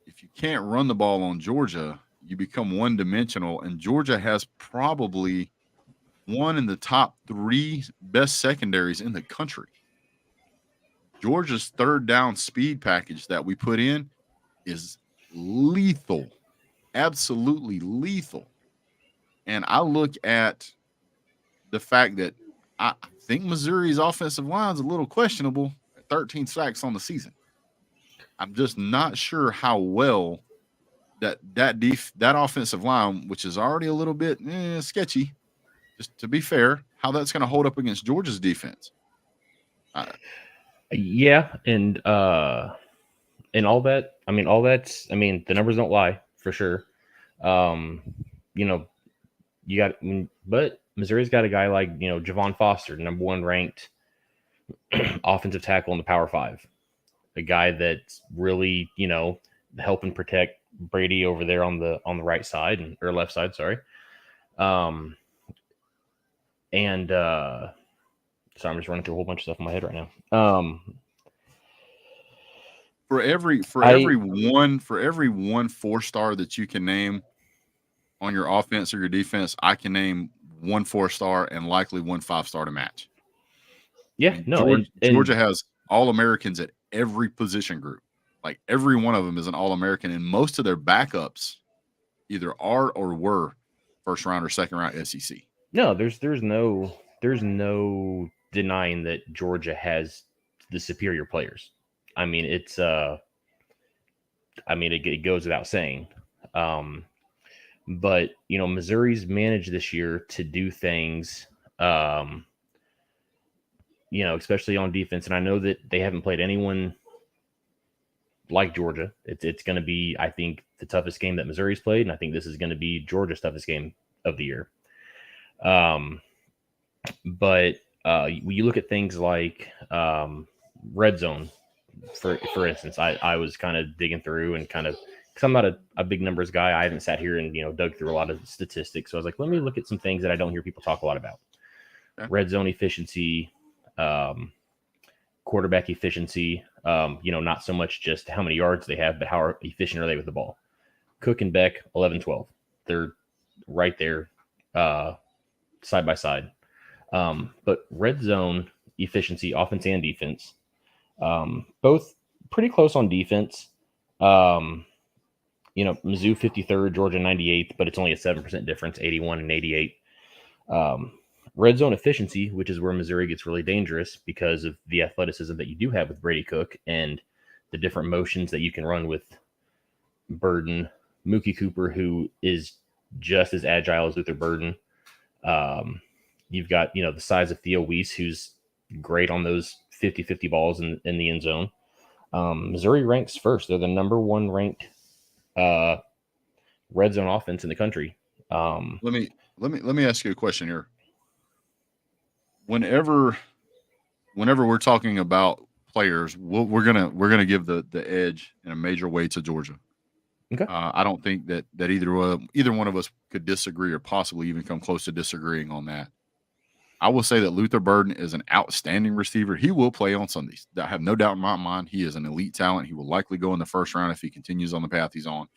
If you can't run the ball on Georgia, you become one-dimensional, and Georgia has probably one in the top 3 best secondaries in the country. Georgia's third down speed package that we put in is lethal, absolutely lethal. And I look at the fact that I think Missouri's offensive line is a little questionable at 13 sacks on the season. I'm just not sure how well that offensive line, which is already a little bit sketchy, just to be fair, how that's going to hold up against Georgia's defense. Yeah, and all that. I mean, the numbers don't lie for sure. You know, but Missouri's got a guy like, you know, Javon Foster, number 1 ranked offensive tackle in the Power 5, a guy that's really, you know, helping protect Brady over there on the right side or left side, sorry. So I'm just running through a whole bunch of stuff in my head right now. For every one 4-star that you can name on your offense or your defense, I can name 1 4-star and likely 1 5-star to match. Yeah, I mean, Georgia has All-Americans at every position group. Like every one of them is an All-American, and most of their backups either are or were first round or second round SEC. No, there's no denying that Georgia has the superior players. I mean, it goes without saying. But, you know, Missouri's managed this year to do things, you know, especially on defense. And I know that they haven't played anyone like Georgia. It's going to be, I think, the toughest game that Missouri's played. And I think this is going to be Georgia's toughest game of the year. But you look at things like red zone, for instance, I was kind of digging through and kind of, because I'm not a big numbers guy. I haven't sat here and dug through a lot of statistics. So I was like, let me look at some things that I don't hear people talk a lot about. Okay. Red zone efficiency, quarterback efficiency. Not so much just how many yards they have, but how efficient are they with the ball. Cook and Beck, 11-12. They're right there, side by side. But red zone efficiency, offense and defense, both pretty close on defense. Mizzou 53rd, Georgia 98th, but it's only a 7% difference, 81 and 88. Red zone efficiency, which is where Missouri gets really dangerous because of the athleticism that you do have with Brady Cook and the different motions that you can run with Burden, Mookie Cooper, who is just as agile as Luther Burden. You've got, the size of Theo Weiss, who's great on those 50-50 balls in the end zone. Missouri ranks first. They're the number one ranked red zone offense in the country. Let me ask you a question here. Whenever we're talking about players, we're gonna give the edge in a major way to Georgia. Okay. I don't think that either one of us could disagree or possibly even come close to disagreeing on that. I will say that Luther Burden is an outstanding receiver. He will play on Sundays. I have no doubt in my mind. He is an elite talent. He will likely go in the first round if he continues on the path he's on.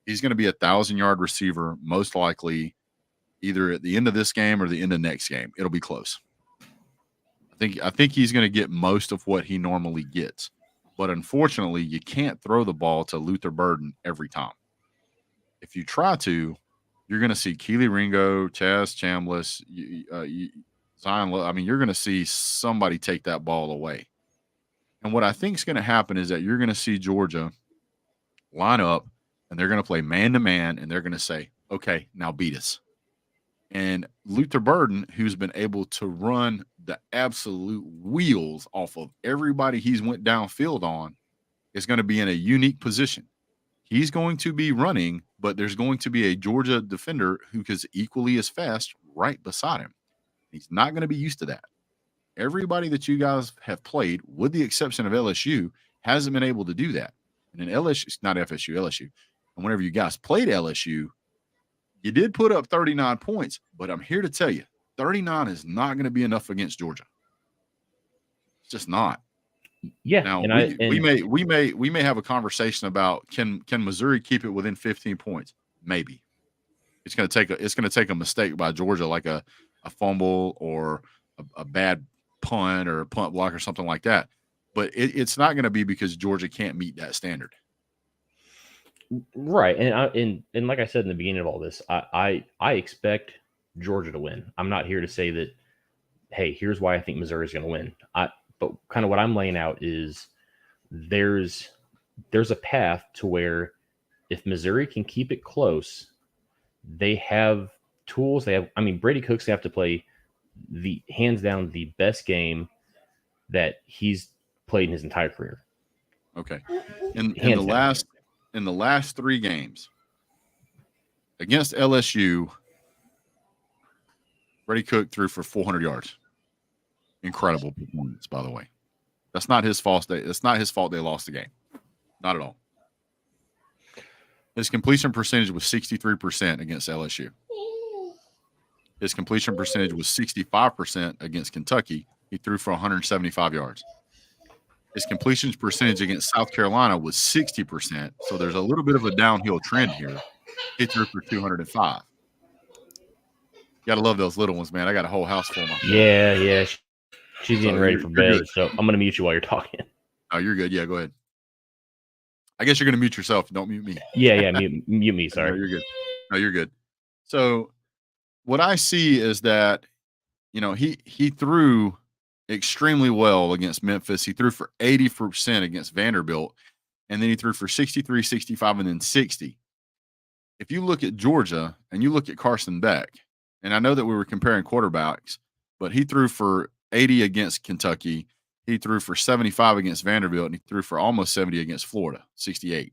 He's going to be a 1,000-yard receiver, most likely either at the end of this game or the end of next game. It'll be close. I think he's going to get most of what he normally gets. But unfortunately, you can't throw the ball to Luther Burden every time. If you try to, you're going to see Keely Ringo, Chaz Chambliss, Zion. I mean, you're going to see somebody take that ball away. And what I think is going to happen is that you're going to see Georgia line up, and they're going to play man-to-man, and they're going to say, okay, now beat us. And Luther Burden, who's been able to run the absolute wheels off of everybody he's went downfield on, is going to be in a unique position. He's going to be running, but there's going to be a Georgia defender who is equally as fast right beside him. He's not going to be used to that. Everybody that you guys have played, with the exception of LSU, hasn't been able to do that. And in LSU, it's not FSU, LSU. And whenever you guys played LSU, you did put up 39 points, but I'm here to tell you, 39 is not going to be enough against Georgia. It's just not. Yeah. Now And we may have a conversation about can Missouri keep it within 15 points? Maybe. It's going to take a mistake by Georgia, like a fumble or a bad punt or a punt block or something like that. But it's not going to be because Georgia can't meet that standard. Right. And like I said in the beginning of all this, I expect Georgia to win. I'm not here to say that, hey, here's why I think Missouri is going to win. But kind of what I'm laying out is there's a path to where if Missouri can keep it close, they have tools. Brady Cook's going to have to play the hands down the best game that he's played in his entire career. Okay. In the last 3 games against LSU, Brady Cook threw for 400 yards. Incredible performance, by the way. That's not his fault. It's not his fault they lost the game. Not at all. His completion percentage was 63% against LSU. His completion percentage was 65% against Kentucky. He threw for 175 yards. His completion percentage against South Carolina was 60%. So there's a little bit of a downhill trend here. He threw for 205. You got to love those little ones, man. I got a whole house full of them. Yeah. She's getting ready for bed. Good. So I'm going to mute you while you're talking. Oh, you're good. Yeah, go ahead. I guess you're going to mute yourself. Don't mute me. Yeah. Mute me. Sorry. No, you're good. No, you're good. So what I see is that, he threw extremely well against Memphis. He threw for 80% against Vanderbilt, and then he threw for 63, 65, and then 60. If you look at Georgia and you look at Carson Beck, and I know that we were comparing quarterbacks, but he threw for 80 against Kentucky. He threw for 75 against Vanderbilt, and he threw for almost 70 against Florida, 68.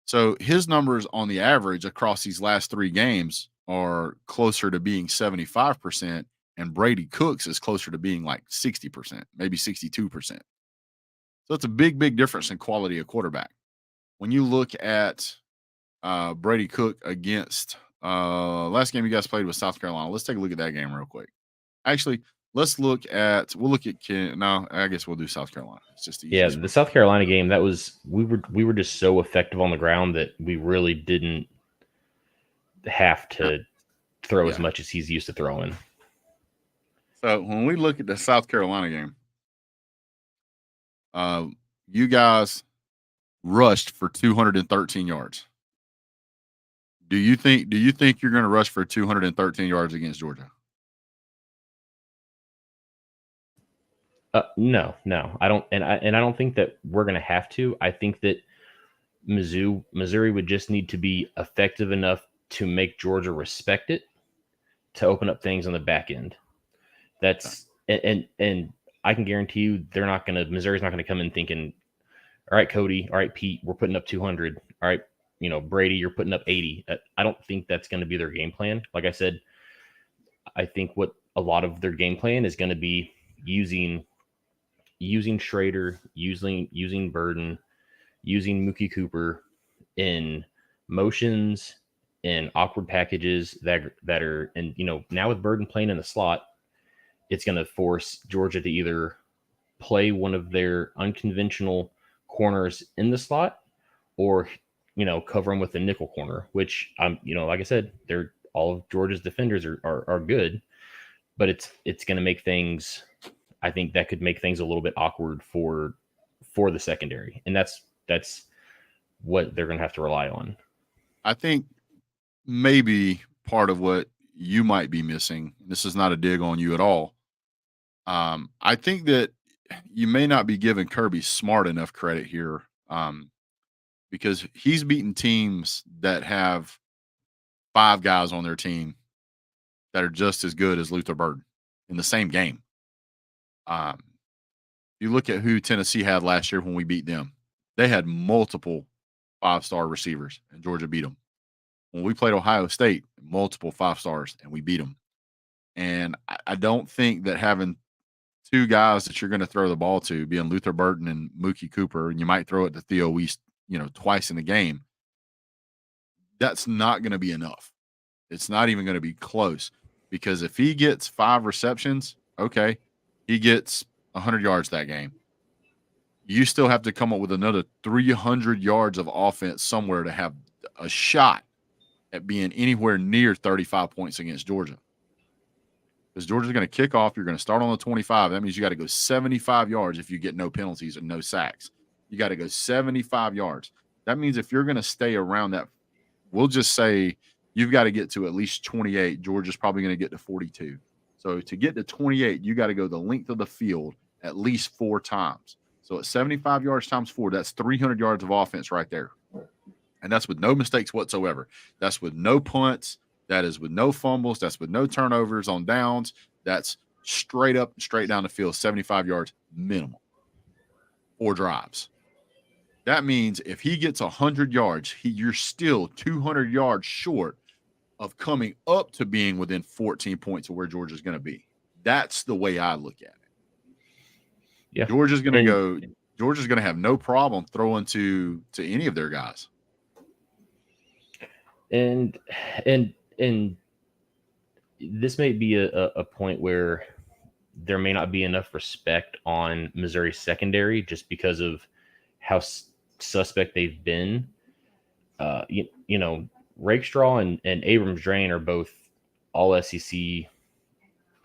So his numbers on the average across these last 3 games are closer to being 75%, and Brady Cook's is closer to being like 60%, maybe 62%. So it's a big, big difference in quality of quarterback. When you look at Brady Cook against last game you guys played with South Carolina, let's take a look at that game real quick. Actually, we'll look at no, I guess we'll do South Carolina. It's just the easiest. Yeah, the South Carolina game, that was we were just so effective on the ground that we really didn't have to throw as much as he's used to throwing. So when we look at the South Carolina game, you guys rushed for 213 yards. Do you think you're going to rush for 213 yards against Georgia? No, I don't, and I don't think that we're going to have to. I think that Missouri would just need to be effective enough to make Georgia respect it, to open up things on the back end. That's and I can guarantee you Missouri's not going to come in thinking, all right, Cody, all right, Pete, we're putting up 200. All right, Brady, you're putting up 80. I don't think that's going to be their game plan. Like I said, I think what a lot of their game plan is going to be using Schrader, using Burden, using Mookie Cooper in motions and awkward packages that are, and now with Burden playing in the slot, it's going to force Georgia to either play one of their unconventional corners in the slot, or cover them with the nickel corner, which like I said, they're all of Georgia's defenders are good, but it's going to make things. I think that could make things a little bit awkward for the secondary, and that's what they're going to have to rely on. I think maybe part of what you might be missing, this is not a dig on you at all. I think that you may not be giving Kirby Smart enough credit here, because he's beaten teams that have 5 guys on their team that are just as good as Luther Burden in the same game. You look at who Tennessee had last year when we beat them. They had multiple 5-star receivers, and Georgia beat them. When we played Ohio State, multiple 5-stars, and we beat them. And I don't think that having 2 guys that you're going to throw the ball to, being Luther Burden and Mookie Cooper, and you might throw it to Theo Weist, twice in the game, that's not going to be enough. It's not even going to be close, because if he gets 5 receptions, okay, he gets 100 yards that game. You still have to come up with another 300 yards of offense somewhere to have a shot at being anywhere near 35 points against Georgia. Because Georgia's going to kick off. You're going to start on the 25. That means you got to go 75 yards if you get no penalties and no sacks. You got to go 75 yards. That means if you're going to stay around that, we'll just say you've got to get to at least 28. Georgia's probably going to get to 42. So to get to 28, you got to go the length of the field at least 4 times. So at 75 yards times 4, that's 300 yards of offense right there. And that's with no mistakes whatsoever. That's with no punts. That is with no fumbles. That's with no turnovers on downs. That's straight up, straight down the field, 75 yards minimum. 4 drives. That means if he gets 100 yards, you're still 200 yards short of coming up to being within 14 points of where Georgia's going to be. That's the way I look at it. Yeah. Georgia's going to have no problem throwing to any of their guys. And this may be a point where there may not be enough respect on Missouri's secondary just because of how suspect they've been. Rakestraw and Abrams Drain are both all SEC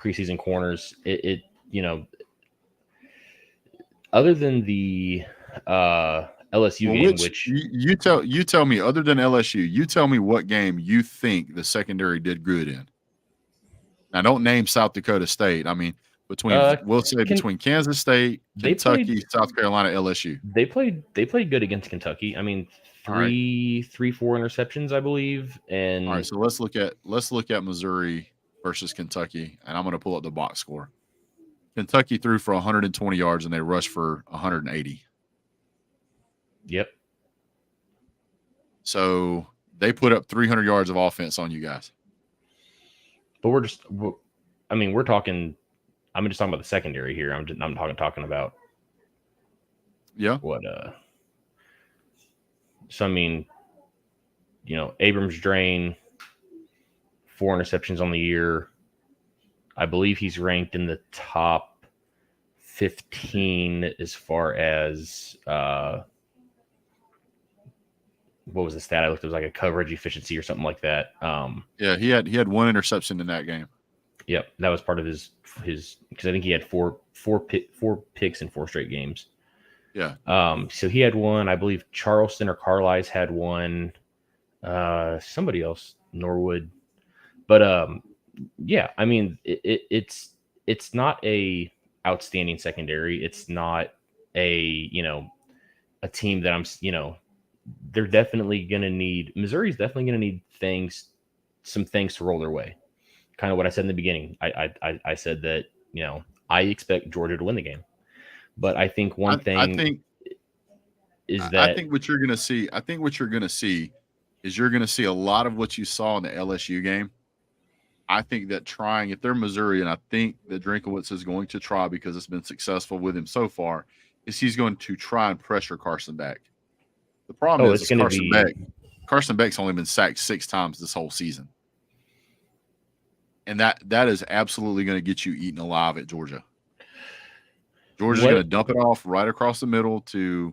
preseason corners. Other than the LSU game, which you tell me, other than LSU, you tell me what game you think the secondary did good in. Now, don't name South Dakota State. I mean, between Kansas State, Kentucky, South Carolina, LSU. They played good against Kentucky. I mean, 4 interceptions, I believe. And all right, so let's look at Missouri versus Kentucky, and I'm going to pull up the box score. Kentucky threw for 120 yards and they rushed for 180. Yep. So they put up 300 yards of offense on you guys. But we're talking. I'm just talking about the secondary here. I'm talking about. Yeah. What so I mean, Abrams drain 4 interceptions on the year. I believe he's ranked in the top 15 as far as what was the stat I looked? It was like a coverage efficiency or something like that. Yeah, he had one interception in that game. Yep, that was part of his because I think he had four picks in 4 straight games. Yeah. So he had one. I believe Charleston or Carlisle had one. Somebody else, Norwood. But yeah, I mean, it's not a outstanding secondary. It's not a a team that they're definitely going to need. Missouri's definitely going to need some things to roll their way. Kind of what I said in the beginning. I said that I expect Georgia to win the game, but I think one I thing think is I that think what you're gonna see. I think what you're gonna see is you're gonna see a lot of what you saw in the LSU game. I think that if they're Missouri, and I think that Drinkowitz is going to try because it's been successful with him so far, is he's going to try and pressure Carson Beck. The problem it's is going to be Carson Beck's only been sacked 6 times this whole season. And that is absolutely going to get you eaten alive at Georgia. Georgia's going to dump it off right across the middle to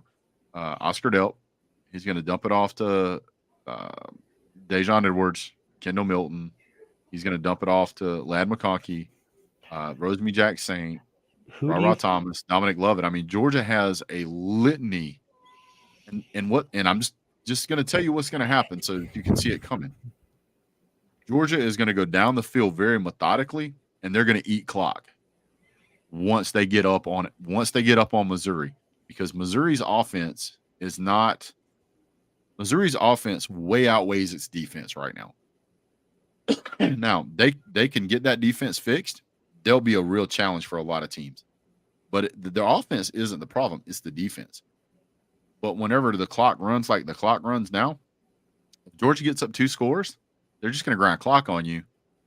Oscar Delp. He's going to dump it off to Dejon Edwards, Kendall Milton. He's going to dump it off to Lad McConkey, Rosemary Jack Saint, Rod Thomas, Dominic Lovett. I mean, Georgia has a litany. And I'm just going to tell you what's going to happen so you can see it coming. Georgia is going to go down the field very methodically, and they're going to eat clock once they get up on it. Once they get up on Missouri, because Missouri's offense way outweighs its defense right now. Now they can get that defense fixed. They'll be a real challenge for a lot of teams, but their offense isn't the problem; it's the defense. But whenever the clock runs like the clock runs now, if Georgia gets up 2 scores, they're just going to grind clock on you,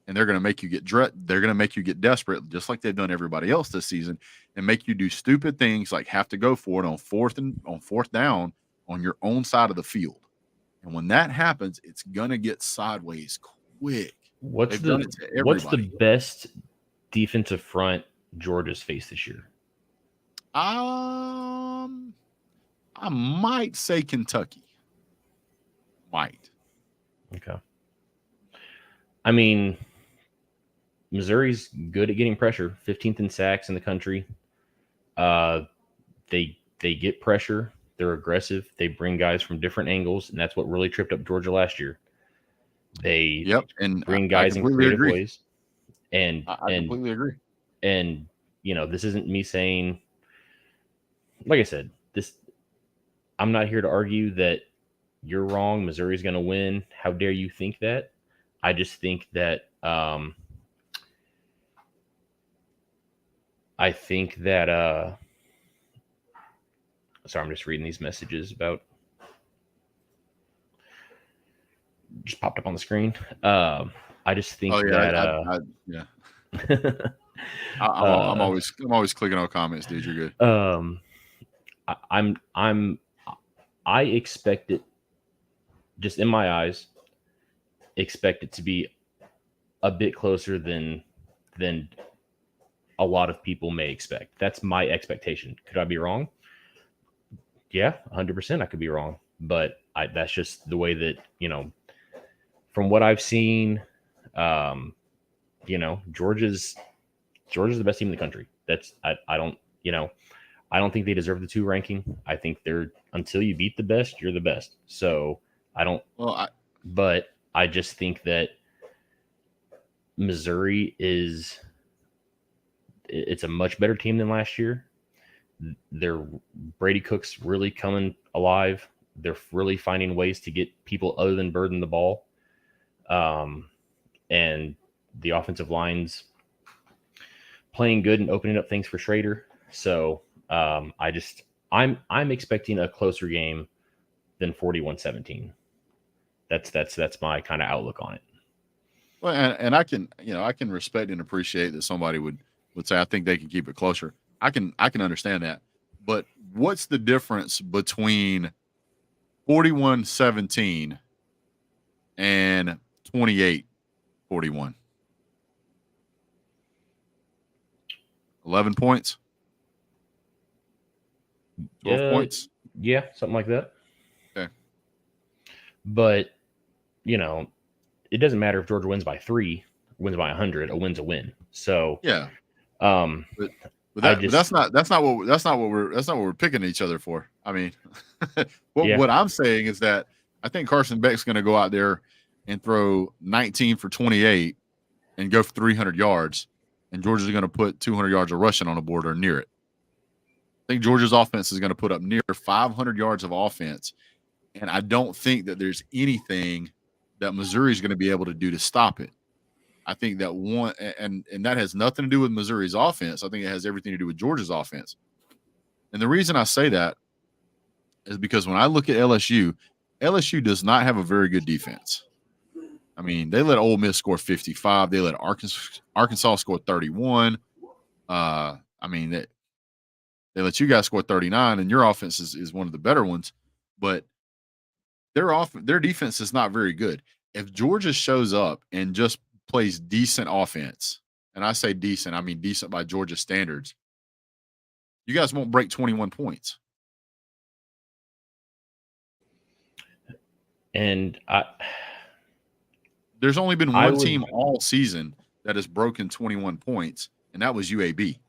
and they're going to make you get they're going to make you get desperate, just like they've done everybody else this season, and make you do stupid things like have to go for it on fourth down on your own side of the field. And when that happens, it's going to get sideways quick. What's the best defensive front Georgia's faced this year? I might say Kentucky. Might. Okay. I mean, Missouri's good at getting pressure. 15th in sacks in the country. They get pressure. They're aggressive. They bring guys from different angles, and that's what really tripped up Georgia last year. They bring guys in creative ways. And I completely agree. And this isn't me saying, like I said, I'm not here to argue that you're wrong. Missouri's going to win. How dare you think that? I just think that sorry, I'm just reading these messages about just popped up on the screen. I just think yeah. I'm always clicking on comments, dude. You're good. I expect it, just in my eyes, expect it to be a bit closer than a lot of people may expect. That's my expectation. Could I be wrong? Yeah, 100% I could be wrong. But that's just the way that, from what I've seen, Georgia's the best team in the country. I don't think they deserve the 2 ranking. I think until you beat the best, you're the best. So but I just think that Missouri it's a much better team than last year. Brady Cook's really coming alive. They're really finding ways to get people other than Burden the ball. And the offensive line's playing good and opening up things for Schrader. So I'm expecting a closer game than 41-17. That's my kind of outlook on it. Well, and I can respect and appreciate that somebody would say I think they can keep it closer. I can understand that, But what's the difference between 41-17 and 28-41? 11 points? 12 points? Yeah, something like that. Okay. But, you know, it doesn't matter if Georgia wins by 3, wins by 100, a win's a win. So, yeah. But that's not what we're picking each other for. I mean, what I'm saying is that I think Carson Beck's going to go out there and throw 19 for 28 and go for 300 yards, and Georgia's going to put 200 yards of rushing on the board or near it. I think Georgia's offense is going to put up near 500 yards of offense, and I don't think that there's anything that Missouri's going to be able to do to stop it. I think that one, and that has nothing to do with Missouri's offense. I think it has everything to do with Georgia's offense. And the reason I say that is because when I look at LSU does not have a very good defense. I mean, they let Ole Miss score 55. They let Arkansas score 31. I mean, they let you guys score 39, and your offense is one of the better ones. But their defense is not very good. If Georgia shows up and just plays decent offense, and I say decent, I mean decent by Georgia standards, you guys won't break 21 points. And there's only been one team all season that has broken 21 points, and that was UAB.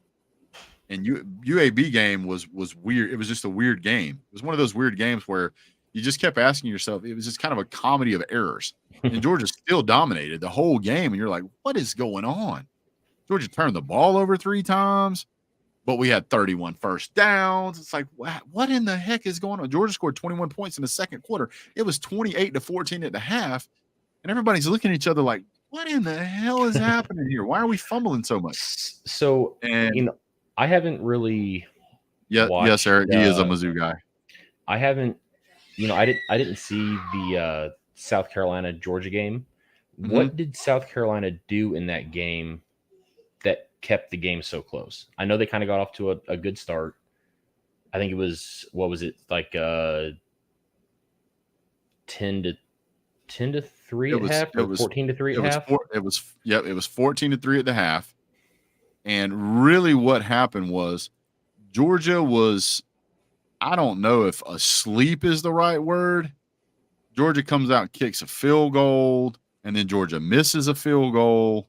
And UAB game was weird. It was just a weird game. It was one of those weird games where you just kept asking yourself, it was just kind of a comedy of errors. And Georgia still dominated the whole game. And you're like, what is going on? Georgia turned the ball over 3 times, but we had 31 first downs. It's like, what in the heck is going on? Georgia scored 21 points in the second quarter. It was 28-14 at the half. And everybody's looking at each other like, what in the hell is happening here? Why are we fumbling so much? So, I haven't really watched, yes, Eric, he is a Mizzou guy. I haven't, I didn't see the South Carolina Georgia game. Mm-hmm. What did South Carolina do in that game that kept the game so close? I know they kind of got off to a good start. I think it was, what was it, like 10 to 3 at half, or 14 to 3 at half? It was 14 to 3 at the half. And really what happened was Georgia was, I don't know if asleep is the right word. Georgia comes out and kicks a field goal, and then Georgia misses a field goal.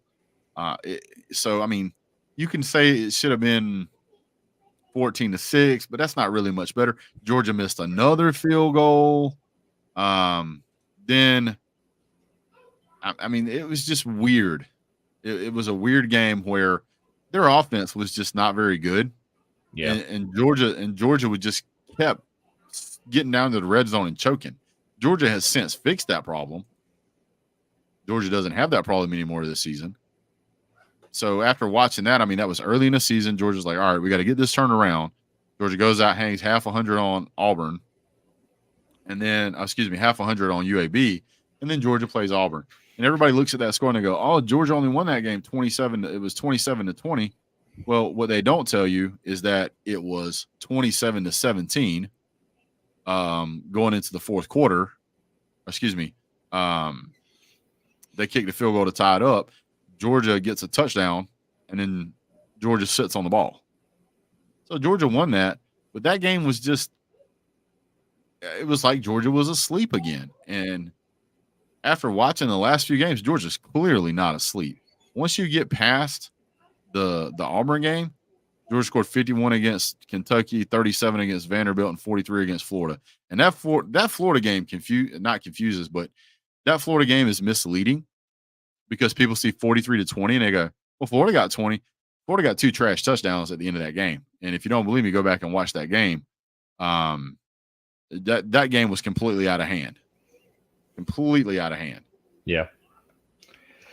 So, I mean, you can say it should have been 14-6, but that's not really much better. Georgia missed another field goal. Then, I mean, it was just weird. It was a weird game where their offense was just not very good. Yeah. And Georgia would just kept getting down to the red zone and choking. Georgia has since fixed that problem. Georgia doesn't have that problem anymore this season. So after watching that, I mean, that was early in the season. Georgia's like, all right, we got to get this turned around. Georgia goes out, hangs half 100 on Auburn, and then, half 100 on UAB, and then Georgia plays Auburn. And everybody looks at that score and they go, oh, Georgia only won that game 27. It was 27-20. Well, what they don't tell you is that it was 27-17 going into the fourth quarter. They kicked the field goal to tie it up. Georgia gets a touchdown, and then Georgia sits on the ball. So Georgia won that, but that game was just – it was like Georgia was asleep again. And after watching the last few games, Georgia's clearly not asleep. Once you get past the Auburn game, Georgia scored 51 against Kentucky, 37 against Vanderbilt, and 43 against Florida. And that Florida game confuses, but that Florida game is misleading because people see 43-20 and they go, well, Florida got 20. Florida got 2 trash touchdowns at the end of that game. And if you don't believe me, go back and watch that game. That game was completely out of hand. Completely out of hand. Yeah.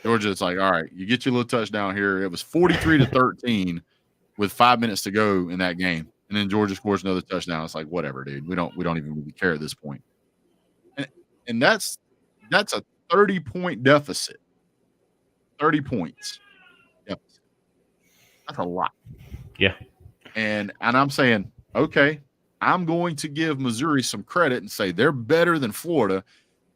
Georgia's like, all right, you get your little touchdown here. It was 43-13 with 5 minutes to go in that game. And then Georgia scores another touchdown. It's like, whatever, dude. We don't even really care at this point. And that's a 30-point deficit. 30 points. Deficit. That's a lot. Yeah. And I'm saying Okay, I'm going to give Missouri some credit and say they're better than Florida.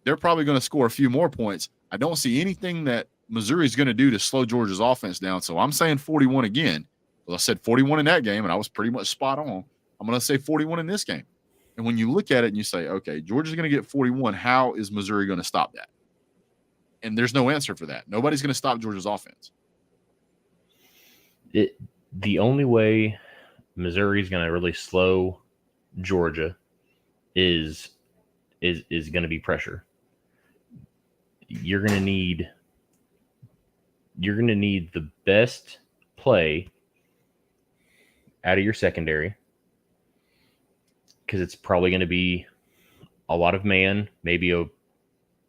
They're probably going to score a few more points. I don't see anything that Missouri is going to do to slow Georgia's offense down. So I'm saying 41 again. Well, I said 41 in that game, and I was pretty much spot on. I'm going to say 41 in this game. And when you look at it and you say, okay, Georgia's going to get 41, how is Missouri going to stop that? And there's no answer for that. Nobody's going to stop Georgia's offense. The only way Missouri is going to really slow Georgia is going to be pressure. You're going to need the best play out of your secondary, because it's probably going to be a lot of man, maybe a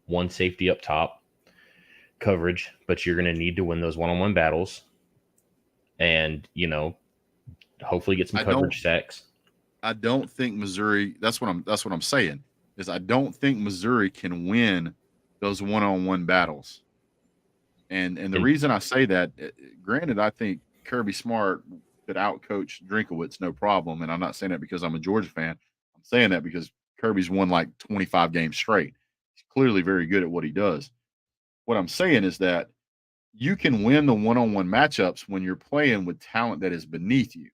one safety up top coverage, but you're going to need to win those one-on-one battles and, hopefully get some coverage sacks. I don't think Missouri, that's what I'm saying, is I don't think Missouri can win those one-on-one battles. And the reason I say that, granted, I think Kirby Smart could outcoach Drinkowitz, no problem. And I'm not saying that because I'm a Georgia fan. I'm saying that because Kirby's won like 25 games straight. He's clearly very good at what he does. What I'm saying is that you can win the one-on-one matchups when you're playing with talent that is beneath you.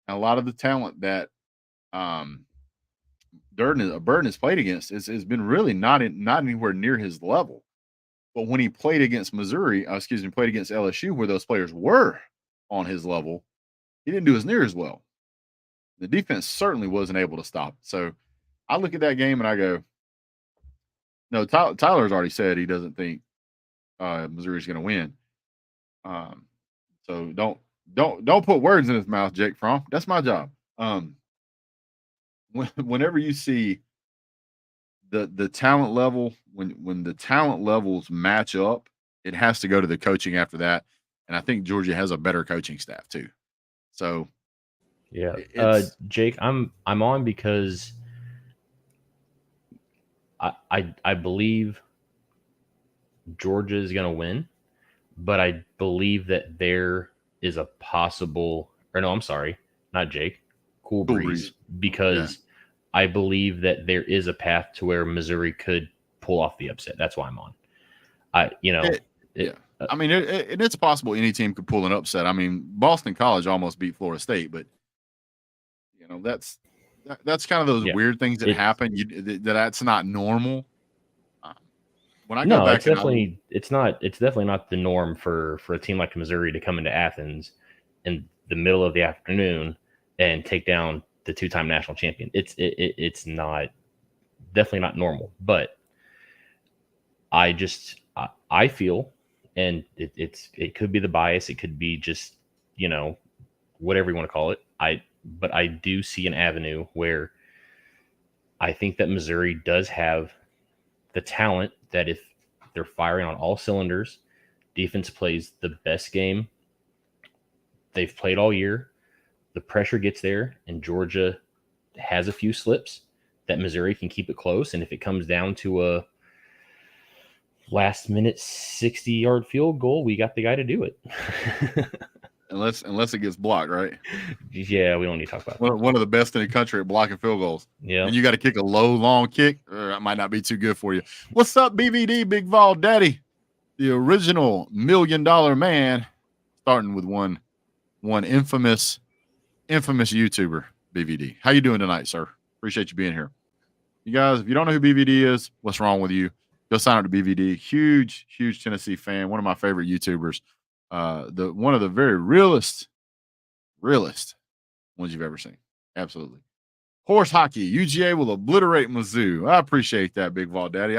And a lot of the talent that Burden has played against has been really not anywhere near his level. But when he played against Missouri, played against LSU, where those players were on his level, he didn't do as near as well. The defense certainly wasn't able to stop it. So I look at that game and I go, no, Tyler's already said he doesn't think Missouri's going to win. So don't put words in his mouth, Jake Fromm. That's my job. Whenever you see the talent level, when the talent levels match up, it has to go to the coaching after that. And I think Georgia has a better coaching staff too. So yeah, Jake, I'm on because I believe Georgia is going to win, but I believe that there is a possible, or no, I'm sorry, not Jake, Cool Breeze, because I believe that there is a path to where Missouri could pull off the upset. That's why I'm on. I mean, it's possible any team could pull an upset. I mean, Boston College almost beat Florida State, but that's kind of those weird things that happen. That's not normal. When I go back, it's definitely not the norm for a team like Missouri to come into Athens in the middle of the afternoon and take down the two-time national champion. It's not, definitely not normal. But I feel, and it could be the bias, it could be just whatever you want to call it. But I do see an avenue where I think that Missouri does have the talent that if they're firing on all cylinders, defense plays the best game they've played all year, the pressure gets there, and Georgia has a few slips, that Missouri can keep it close. And if it comes down to a last minute 60-yard field goal, we got the guy to do it. Unless it gets blocked, right? Yeah, we don't need to talk about that. One of the best in the country at blocking field goals. Yeah. And you got to kick a low, long kick, or it might not be too good for you. What's up, BVD, Big Vol Daddy? The original $1 million man, starting with one infamous YouTuber, BVD. How you doing tonight, sir? Appreciate you being here. You guys, if you don't know who BVD is, what's wrong with you? Go sign up to BVD. Huge Tennessee fan. One of my favorite YouTubers. One of the very realest ones you've ever seen. Absolutely. Horse hockey. UGA will obliterate Mizzou. I appreciate that, Big Vol Daddy.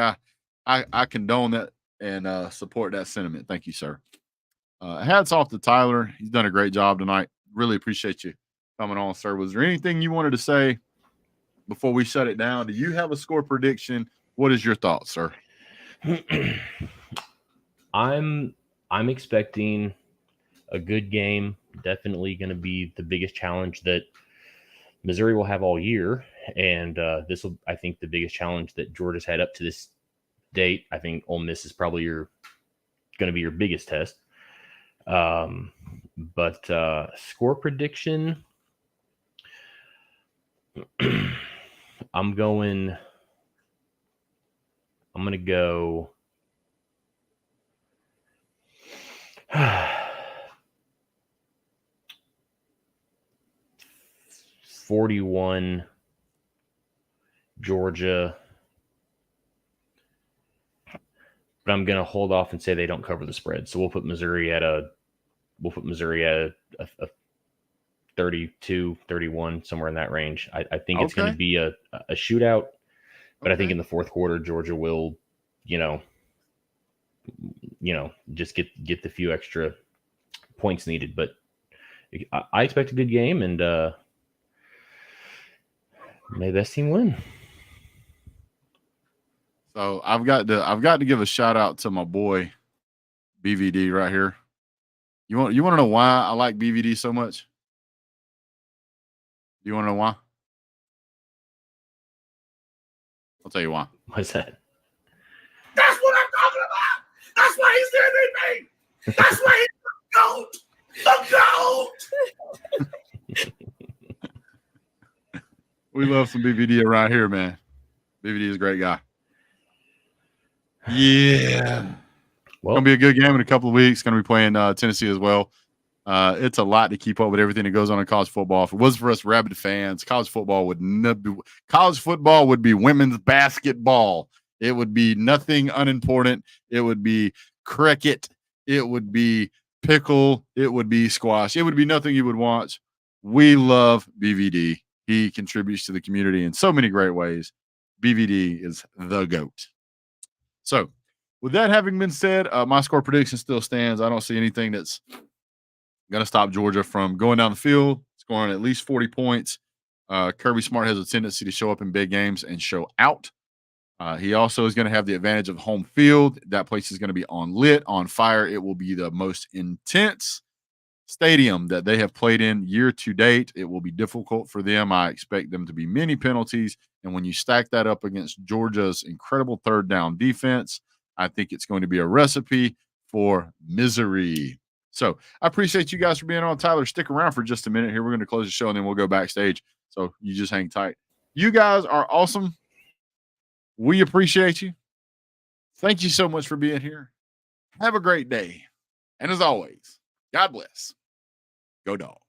I condone that and support that sentiment. Thank you, sir. Hats off to Tyler. He's done a great job tonight. Really appreciate you coming on, sir. Was there anything you wanted to say before we shut it down? Do you have a score prediction? What is your thoughts, sir? I'm expecting a good game. Definitely going to be the biggest challenge that Missouri will have all year, and this will, I think, the biggest challenge that Georgia's had up to this date. I think Ole Miss is probably going to be your biggest test. But score prediction, I'm going to go 41 Georgia. But I'm going to hold off and say they don't cover the spread. So we'll put Missouri at a 32, 31, somewhere in that range. I think it's going to be a shootout, but I think in the fourth quarter, Georgia will, just get the few extra points needed. But I expect a good game, and may the best team win. So I've got to give a shout out to my boy BVD right here. You want to know why I like BVD so much? Do you want to know why? I'll tell you why. What's that? That's what I'm talking about. That's why he's the MVP. That's why he's the GOAT. We love some BVD around here, man. BVD is a great guy. Yeah. Well, it's going to be a good game in a couple of weeks. Going to be playing Tennessee as well. It's a lot to keep up with everything that goes on in college football. If it was for us rabid fans, college football would be women's basketball. It would be nothing unimportant. It would be cricket. It would be pickle. It would be squash. It would be nothing you would watch. We love BVD. He contributes to the community in so many great ways. BVD is the GOAT. So, with that having been said, my score prediction still stands. I don't see anything that's going to stop Georgia from going down the field, scoring at least 40 points. Kirby Smart has a tendency to show up in big games and show out. He also is going to have the advantage of home field. That place is going to be on fire. It will be the most intense stadium that they have played in year to date. It will be difficult for them. I expect them to be many penalties. And when you stack that up against Georgia's incredible third down defense, I think it's going to be a recipe for misery. So I appreciate you guys for being on. Tyler, stick around for just a minute here. We're going to close the show and then we'll go backstage. So you just hang tight. You guys are awesome. We appreciate you. Thank you so much for being here. Have a great day. And as always, God bless. Go Dogs.